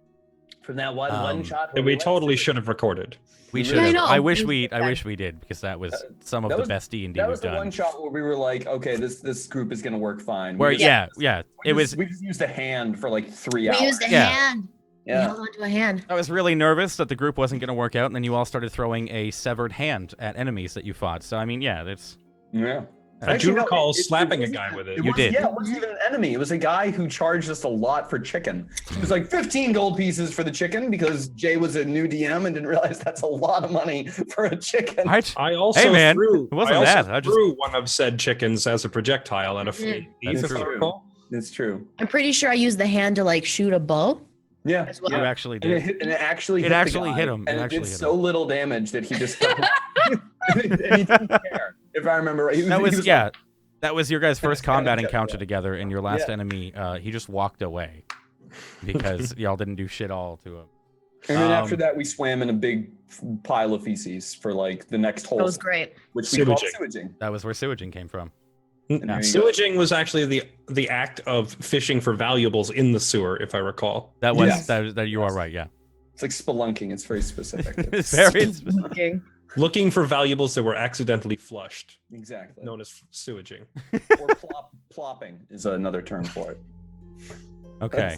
From that one shot. That we totally should have recorded. We Yeah, should I have. know. I wish It was we back- did, because that was some of that the was- best D&D That we've was the done. one shot where we were like, okay, this group is gonna work fine. Where We yeah, just- it was. We just used a hand for like 3 We hours. used a Yeah. hand. We Yeah. held onto a hand. I was really nervous that the group wasn't going to work out, and then you all started throwing a severed hand at enemies that you fought. So I mean, yeah, that's Yeah. I do recall slapping a wasn't- guy with it. You did. Yeah, it wasn't even an enemy. It was a guy who charged us a lot for chicken. It was like 15 gold pieces for the chicken because Jay was a new DM and didn't realize that's a lot of money for a chicken. Right? I also Hey, man, threw, it wasn't I also bad. I just- threw one of said chickens as a projectile at a fleet. That's If I true. recall. It's true. I'm pretty sure I used the hand to like shoot a bow. Yeah. As well. You yeah. actually And it, did. hit, and it actually It hit the actually guy, hit him. It And it actually did hit so little damage that he just and he didn't care. If I remember right. That he was like, yeah. That was your guys' first That's kinda combat good, encounter yeah. together, and your last Yeah. enemy, he just walked away because y'all didn't do shit all to him. And then after Um, that, we swam in a big pile of feces for like the next hole, That was great. which we called Sewaging. sewaging. That was where sewaging came from. there you go. Sewaging was actually the act of fishing for valuables in the sewer, if I recall. That was Yes. that you are right. Yeah, It's like spelunking. It's very specific. it's very. Okay. Looking for valuables that were accidentally flushed, Exactly. known as sewaging. Or plopping is another term for it. Okay.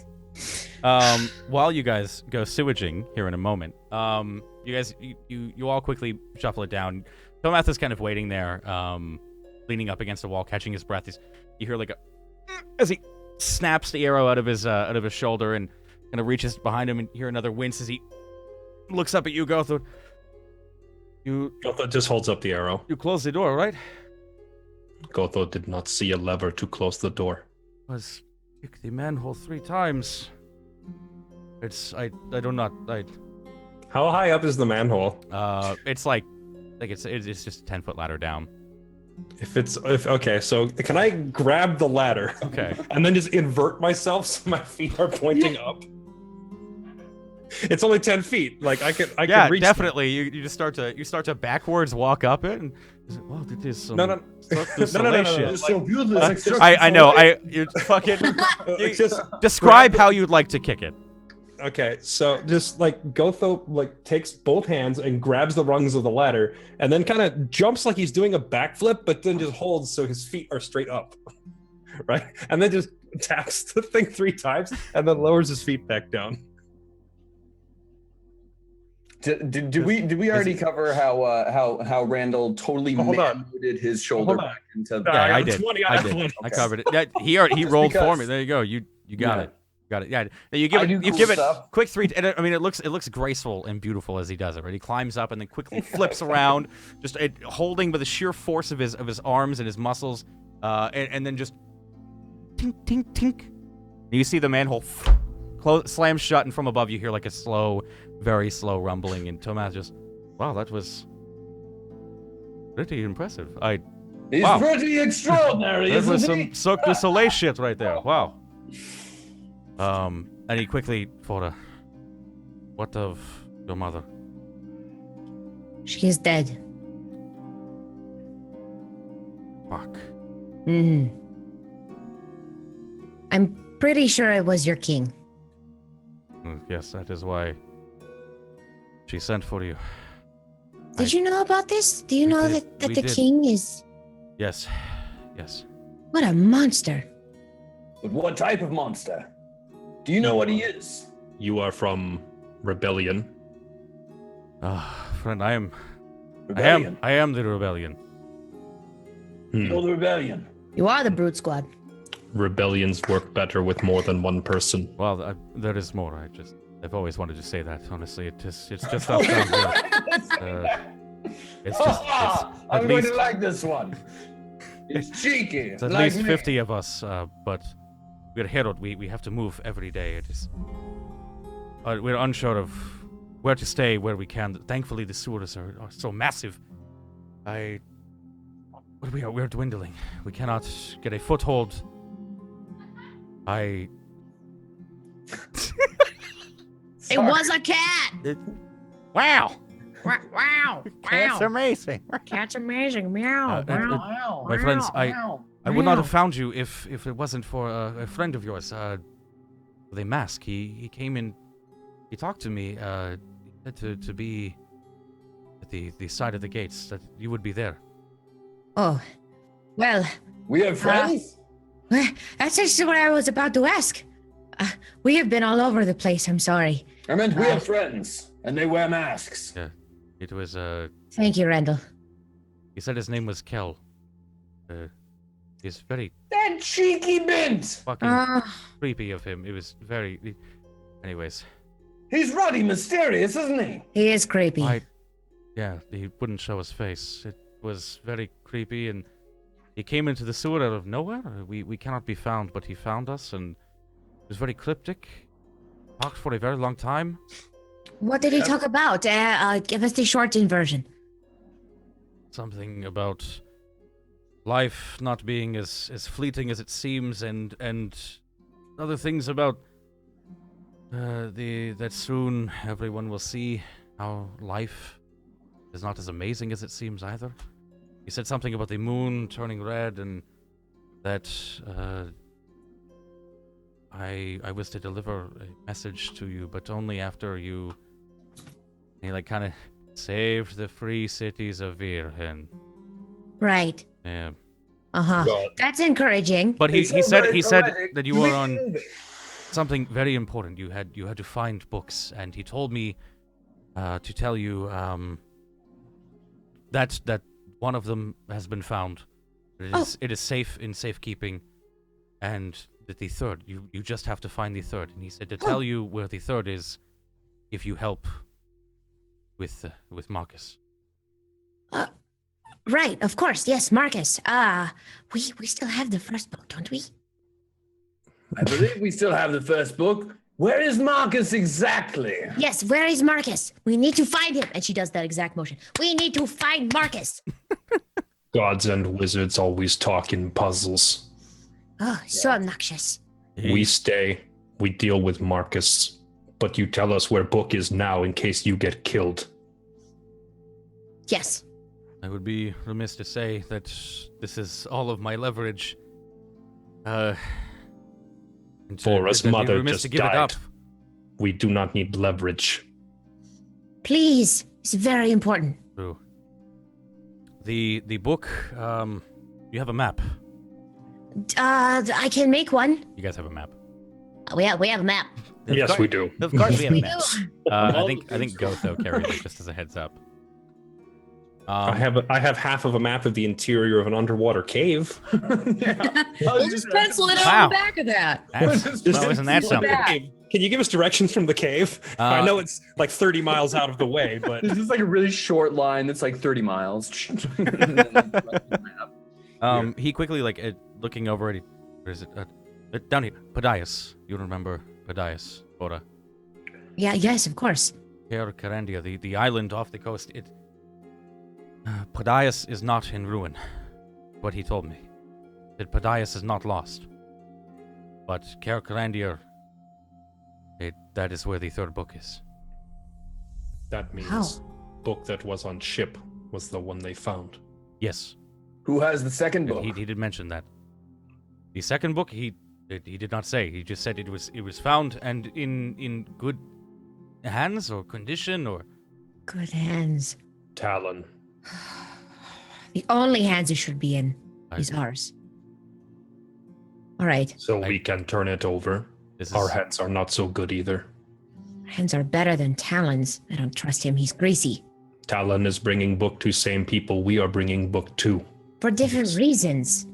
While you guys go sewaging here in a moment, you guys, you all quickly shuffle it down. Tomath is kind of waiting there, leaning up against the wall, catching his breath. You hear like a as he snaps the arrow out of his shoulder and kind of reaches behind him, and hear another wince as he looks up at you, Gotho. Gotho just holds up the arrow. You closed the door, right? Gotho did not see a lever to close the door. Was kick the manhole 3 times. I How high up is the manhole? it's like it's just a 10-foot ladder down. Okay, so can I grab the ladder Okay. and then just invert myself so my feet are pointing up? It's only 10 feet. Like I Yeah, can reach. definitely. You just start to backwards walk up it, and wow, there's some No. there's some No. lay shit. It's so beautiful. It's like I know. You fucking It's just describe how you'd like to kick it. okay. So just like Gotho like takes both hands and grabs the rungs of the ladder, and then kind of jumps like he's doing a backflip, but then just holds so his feet are straight up, right? And then just taps the thing 3 times, and then lowers his feet back down. Did we already cover how Randall totally Hold on. manhooded his shoulder Hold on. back into Yeah, I got did. 20 I out of did. 20. I covered it. Yeah, he rolled for because- me. There you go. You got Yeah. it. Got it. Yeah. Now you give I it. do You cool give it stuff. quick 3. And I mean, it looks graceful and beautiful as he does it. Right. He climbs up and then quickly flips around, just holding by the sheer force of his arms and his muscles, and then just tink tink tink. And you see the manhole slam shut, and from above you hear like a slow, very slow rumbling. And Tomas just, wow, that was pretty impressive. He's Wow. pretty extraordinary, That was isn't he? some Cirque du Soleil shit right there. Wow. And he quickly thought, what of your mother? She is dead. Fuck. Hmm. I'm pretty sure I was your king. Yes, that is why she sent for you. Did you know about this? Do you We know did. that We the did. king is... Yes. Yes. What a monster. But what type of monster? Do you know what he is? You are from Rebellion. Friend, I am Rebellion. I am the rebellion. You're the rebellion. You are the Brute Squad. Rebellions work better with more than one person. Well, there is more. I've always wanted to say that. Honestly, it's just us down here. It's just it's I'm at going least to like this one. It's cheeky. it's at like least me. 50 of us. But we're herald. We have to move every day. It is. We're unsure of where to stay, where we can. Thankfully, the sewers are so massive. We're dwindling. We cannot get a foothold. It was a cat. Wow. Wow. That's amazing. Cat's amazing. Meow. Wow. My friends, I Wow. would not Wow. have found you if it wasn't for a friend of yours, with a mask. He came in, he talked to me, to be at the side of the gates, that you would be there. Oh, well, We have friends? that's just what I was about to ask. We have been all over the place. I'm sorry. I meant we have friends, and they wear masks. It was, Thank you, Randall. he said his name was Kel. is very That cheeky bint! fucking creepy of him. It was very. Anyways, He's ruddy mysterious, isn't he? He is creepy. yeah, he wouldn't show his face. It was very creepy, and he came into the sewer out of nowhere. We cannot be found, but he found us, and it was very cryptic. Talked for a very long time. What did he talk about? Give us the shortened version. Something about life not being as fleeting as it seems, and other things about that soon everyone will see how life is not as amazing as it seems either. He said something about the moon turning red, and that I was to deliver a message to you, but only after you. He kind of saved the free cities of Virhen. Right. Yeah. Uh-huh. That's encouraging. But he It's said very poetic. that you were on something very important. You had to find books, and he told me to tell you that one of them has been found. It is safe in safekeeping, and that the third you just have to find the third. And he said to tell you where the third is if you help with Marcus. Right, of course. Yes, Marcus. We still have the first book, don't we? I believe we still have the first book. Where is Marcus exactly? Yes, where is Marcus? We need to find him. And she does that exact motion. We need to find Marcus. Gods and wizards always talk in puzzles. Oh, so obnoxious. We stay, we deal with Marcus, but you tell us where book is now in case you get killed. Yes. I would be remiss to say that this is all of my leverage. Forrest's mother remiss just to give it died. up. We do not need leverage. Please. It's very important. True. The book. You have a map. I can make one. You guys have a map. We have a map. Yes, we do. Of course we have We maps. do. I think Gotho carried it just as a heads up. I have half of a map of the interior of an underwater cave. We'll just pencil it Wow. on the back of that. Isn't that something? Can you give us directions from the cave? I know it's like 30 miles out of the way, but This is like a really short line that's like 30 miles. He quickly looking over it. Where is it? Down here, Podias. You remember Podias, Bora? Yeah, yes, of course. Care Carandia, the island off the coast. Podias is not in ruin. What he told me. That Podias is not lost. But Care Carandia, that is where the third book is. that means How? book that was on ship was the one they found. Yes, Who has the second book? he did mention that. The second book, he did not say. He just said it was found and in good hands or condition or. Good hands. Talon. The only hands it should be in I- is ours. All right. So we can turn it over. This is Our hands are not so good either. Hands are better than Talon's. I don't trust him. He's greasy. Talon is bringing book to same people. We are bringing book to. For different reasons.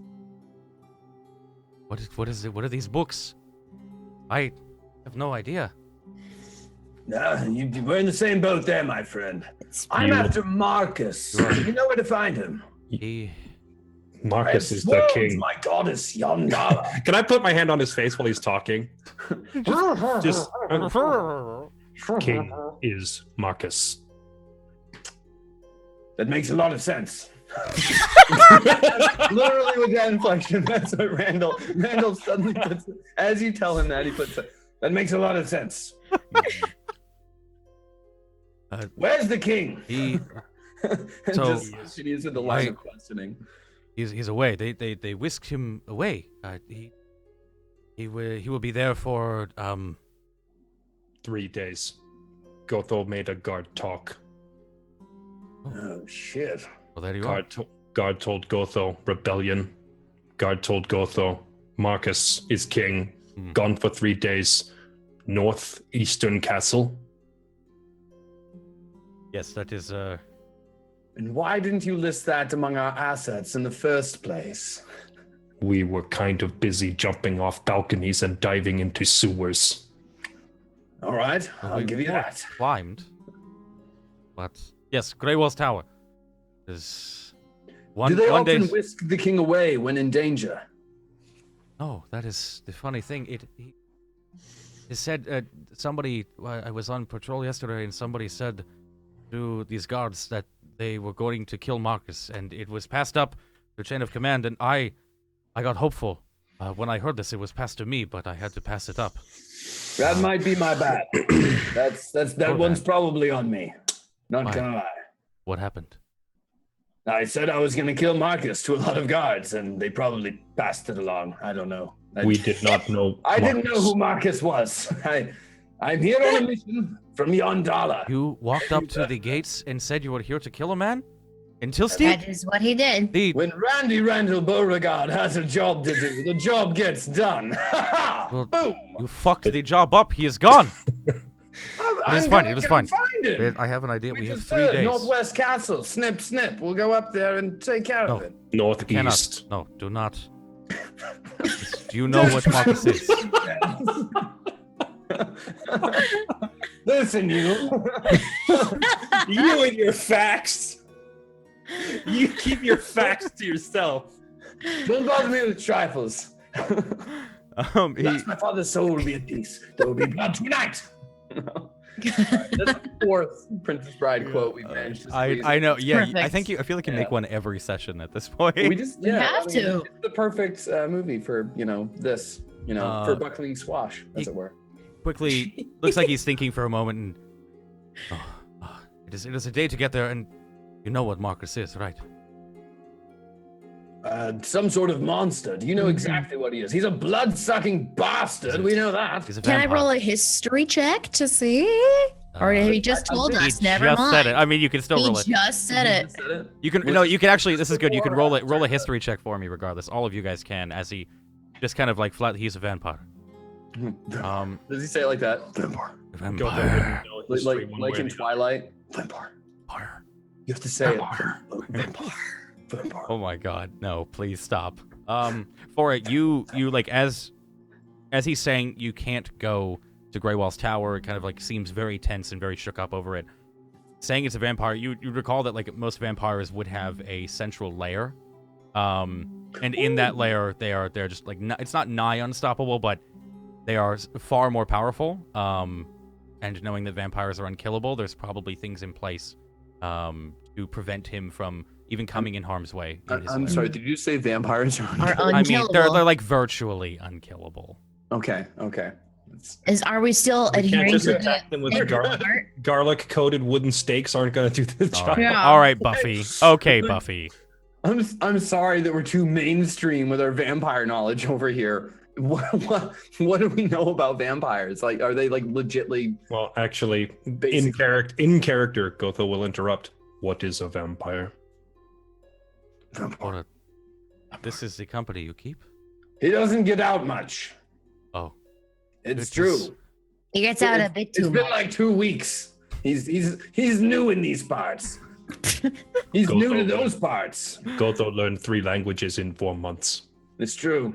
What is it? What are these books? I have no idea. No, we're in the same boat there, my friend. I'm You- after Marcus. You know where to find him. He Marcus is the Swords, king. my goddess yonder. Can I put my hand on his face while he's talking? Just king is Marcus. That makes a lot of sense. Literally with that inflection, that's what Randall suddenly puts. As you tell him that, he puts it. That makes a lot of sense. Where's the king? he And So, just she is in the line I- of questioning. he's away. They whisked him away. He will be there for 3 days. Gotho made a guard talk. Oh shit. Well, there you are. Guard told Gotho, rebellion. Guard told Gotho, Marcus is king. Gone for 3 days. Northeastern castle. Yes, that is And why didn't you list that among our assets in the first place? We were kind of busy jumping off balconies and diving into sewers. All right, Well, I'll we give you more that. climbed. But yes, Grey Wall's Tower is one. Do they one often day. whisk the king away when in danger? Oh, that is the funny thing. It said somebody. I was on patrol yesterday, and somebody said to these guards that they were going to kill Marcus, and it was passed up the chain of command. And I got hopeful when I heard this. It was passed to me, but I had to pass it up. That might be my bad. that one's probably on me. Not gonna lie. What happened? I said I was gonna kill Marcus to a lot of guards, and they probably passed it along. I don't know. We did not know. I didn't know who Marcus was. I'm here on a mission from Yondala. You walked up to the gates and said you were here to kill a man? Until Steve? That is what he did. When Randy Randall Beauregard has a job to do, the job gets done. Well, Boom! you fucked the job up. He is gone. I'm was fine, gonna it was go fine. Find him. I have an idea. We have just 3 days. Northwest Castle. Snip, snip. We'll go up there and take care of it. Northeast. No, do not. Do you know what Marcus is? Listen, you. You and your facts. You keep your facts to yourself. Don't bother me with trifles. That's my father's soul will be at peace. There will be blood tonight. That's the 4th Princess Bride quote we've managed to squeeze. I know. Yeah, Perfect. I feel like you make one every session at this point. We just have to. It's the perfect movie for this. For buckling squash, as it were. Quickly, looks like he's thinking for a moment. And, it is a day to get there, and you know what Marcus is, right? Some sort of monster. Do you know exactly what he is? He's a blood-sucking bastard. We know that. He's a Can I vampire. roll a history check to see? Or have you just told think us? He Never just mind. said it. I mean, you can still He roll it. just said it. You can you can actually. This is good. You can roll it. Roll a history check for me, regardless. All of you guys can, as he just kind of like flat. He's a vampire. Does he say it like that? Vampire. Vampire. Like in Twilight. Vampire. Vampire. You have to say it. Vampire. Vampire. Oh my God! No, please stop. For it, you like as he's saying, you can't go to Grey Wall's Tower. It kind of like seems very tense and very shook up over it. Saying it's a vampire, you recall that like most vampires would have a central lair, and in that lair they're just like it's not nigh unstoppable, but they are far more powerful. And knowing that vampires are unkillable, there's probably things in place to prevent him from even coming in harm's way. I'm sorry, did you say vampires are Are I mean, they're unkillable. like virtually unkillable. Okay. Are we still We can't adhering just to attack them with the garlic-coated wooden stakes. Aren't going to do the job. Yeah. All right, Buffy. Okay, Buffy. I'm sorry that we're too mainstream with our vampire knowledge over here. What do we know about vampires? Like, are they like legitly? Well, actually, Basically. in character, Gotho will interrupt. What is a vampire? This is the company you keep? He doesn't get out much. Oh. It's true. He gets out a bit It's too been much. like 2 weeks. He's new in these parts. He's new to those parts. Gotho learned 3 languages in 4 months. It's true.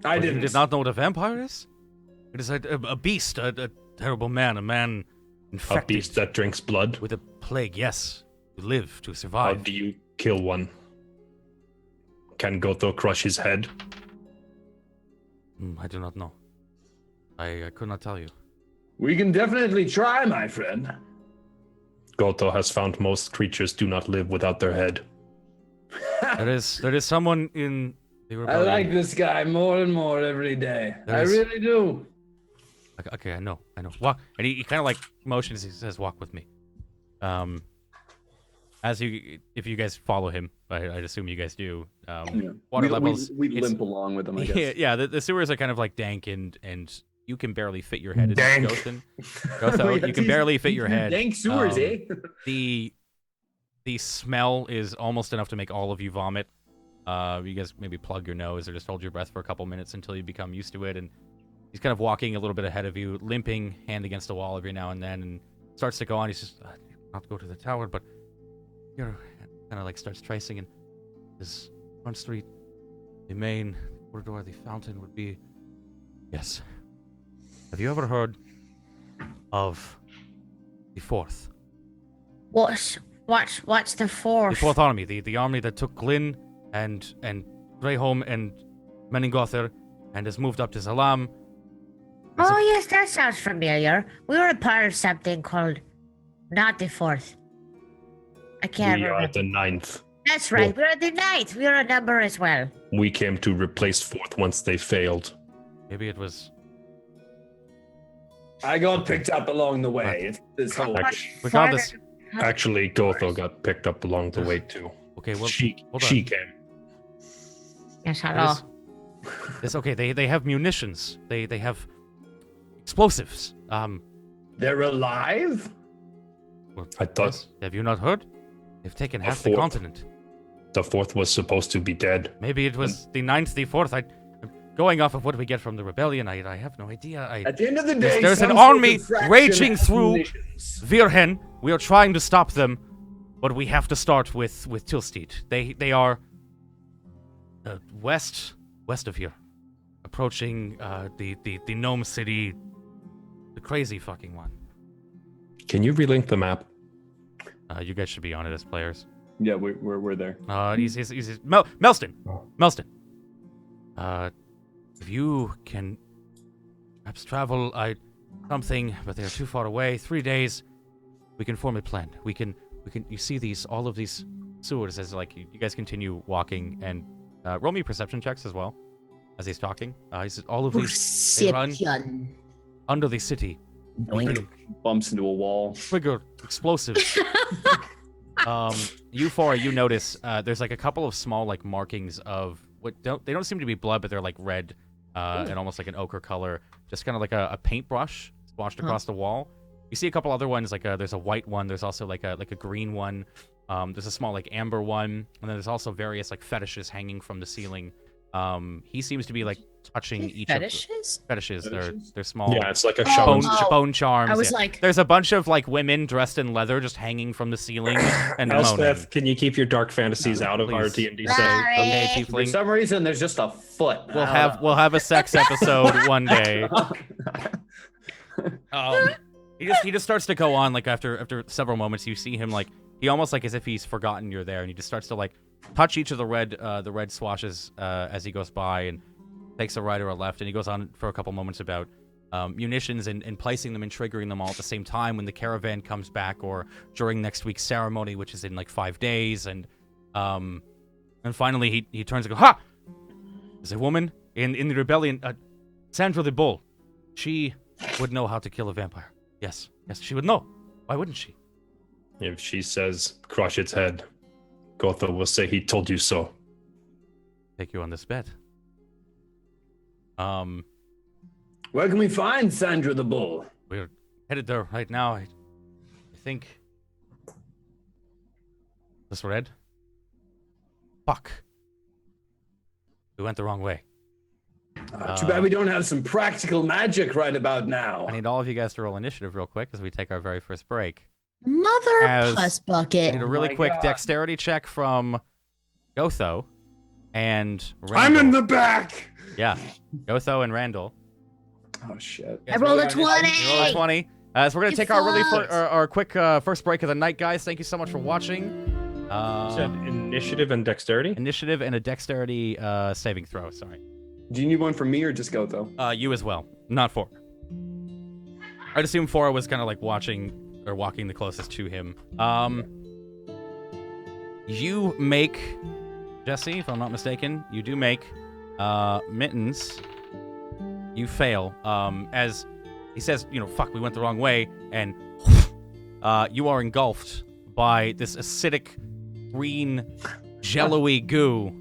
I You didn't. did not know what a vampire is? It is a beast, a terrible man, a man A infected beast that drinks blood. with a plague, yes. To live, to How survive. do you kill one? Can Gotho crush his head? I do not know. I could not tell you. We can definitely try, my friend. Gotho has found most creatures do not live without their head. There is someone in the I rebellion. like this guy more and more every day. I There's- really do. Okay, I know. Walk, and he kind of like motions. He says, "Walk with me." If you guys follow him, I'd assume you guys do. Water levels. We it's- limp along with him, I guess. Yeah, the sewers are kind of like dank and you can barely fit your head in Dank. Gotho, you can barely fit your head. Dank sewers, eh? The smell is almost enough to make all of you vomit. You guys maybe plug your nose or just hold your breath for a couple minutes until you become used to it. And he's kind of walking a little bit ahead of you, limping, hand against a wall every now and then, and starts to go on. He's just, not go to the tower, but here, kind of like starts tracing, and this front street, the main corridor, the fountain would be. Yes. Have you ever heard of the Fourth? What's the fourth? The Fourth Army, the army that took Glyn and Greyholm and Meningother and has moved up to Salam. Oh yes, that sounds familiar. We were a part of something called not the fourth. I can't We are remember. the 9th. That's right. We're the ninth. We're a number as well. We came to replace 4th once they failed. Maybe it was. I got picked up along the way. This whole Regardless. Actually, Gotho got picked up along the way too. Okay, well, she hold on. came. Yes, hello. It's okay. They have munitions. They have explosives. They're alive? Well, I thought yes. Have you not heard? They've taken half the Fourth. continent. the 4th was supposed to be dead. Maybe it was the 9th, the 4th. Going off of what we get from the rebellion, I have no idea. At the end of the day, There's an some sort army of fraction raging has through munitions. Virhen. We are trying to stop them, but we have to start with Tilstead. They are west of here, approaching the gnome city, the crazy fucking one. Can you relink the map? You guys should be on it as players. Yeah, we're there. He's Melston. Oh. Melston. If you can perhaps travel something, but they are too far away. 3 days, we can form a plan. We can. You see all of these sewers as like you guys continue walking, and roll me perception checks as well as he's talking. He says all of these they run Perception. under the city. Doink. Bumps into a wall. Trigger explosives. Euphora, you notice there's like a couple of small like markings of they don't seem to be blood, but they're like red and almost like an ochre color, just kind of like a paintbrush splashed across the wall. You see a couple other ones, like there's a white one, there's also like a green one, there's a small like amber one, and then there's also various like fetishes hanging from the ceiling. He seems to be like touching each Fetishes? of fetishes. They're small. Yeah, it's like a Bone, shaman. bone charms. I was yeah. like- There's a bunch of like women dressed in leather just hanging from the ceiling and moaning. Elspeth, can you keep your dark fantasies out of our please. D&D Sorry. setting? Okay, For tiefling. some reason, there's just a foot. We'll have a sex episode one day. He just starts to go on like after several moments. You see him like he almost like as if he's forgotten you're there, and he just starts to like touch each of the red swashes as he goes by and takes a right or a left, and he goes on for a couple moments about munitions and placing them and triggering them all at the same time when the caravan comes back or during next week's ceremony, which is in like 5 days, and finally he turns and goes, "Ha! There's a woman in the rebellion, Sandra the Bull. She would know how to kill a vampire. Yes, she would know. Why wouldn't she?" If she says, crush its head, Gotha will say he told you so. Take you on this bet. Where can we find Sandra the Bull? We're headed there right now. I think. This red? Fuck. We went the wrong way. Too bad we don't have some practical magic right about now. I need all of you guys to roll initiative real quick as we take our very first break. Mother As- puss I bucket. need a really my quick God. dexterity check from Gotho and Randall. I'm in the back. Yeah, Gotho and Randall. Oh shit. I rolled a You roll a 20. 20. So we're gonna You take our really fucked. our quick first break of the night, guys. Thank you so much for watching. You said initiative and dexterity? Initiative and a dexterity saving throw. Sorry. Do you need one from me or just Gotho? You as well, not Fora. I'd assume Fora was kind of like watching or walking the closest to him. You make Jesse, if I'm not mistaken, you do make Mittens. You fail. As he says, fuck, we went the wrong way, and you are engulfed by this acidic green jello-y goo.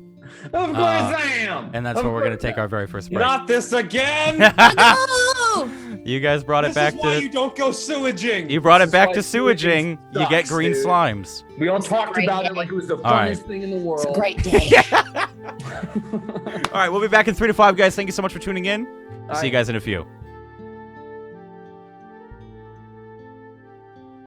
Of course I am. And that's where we're gonna take our very first break. Not this again. No! You guys brought it This back is why to you don't go sewaging. you brought it This is back why to sewaging. sewaging You get sucks, green dude. slimes. We all talked Great about day. it like it was the All right. funniest thing in the world. It's a great day. All right, we'll be back in 3 to 5, guys. Thank you so much for tuning in. All See you right. guys in a few.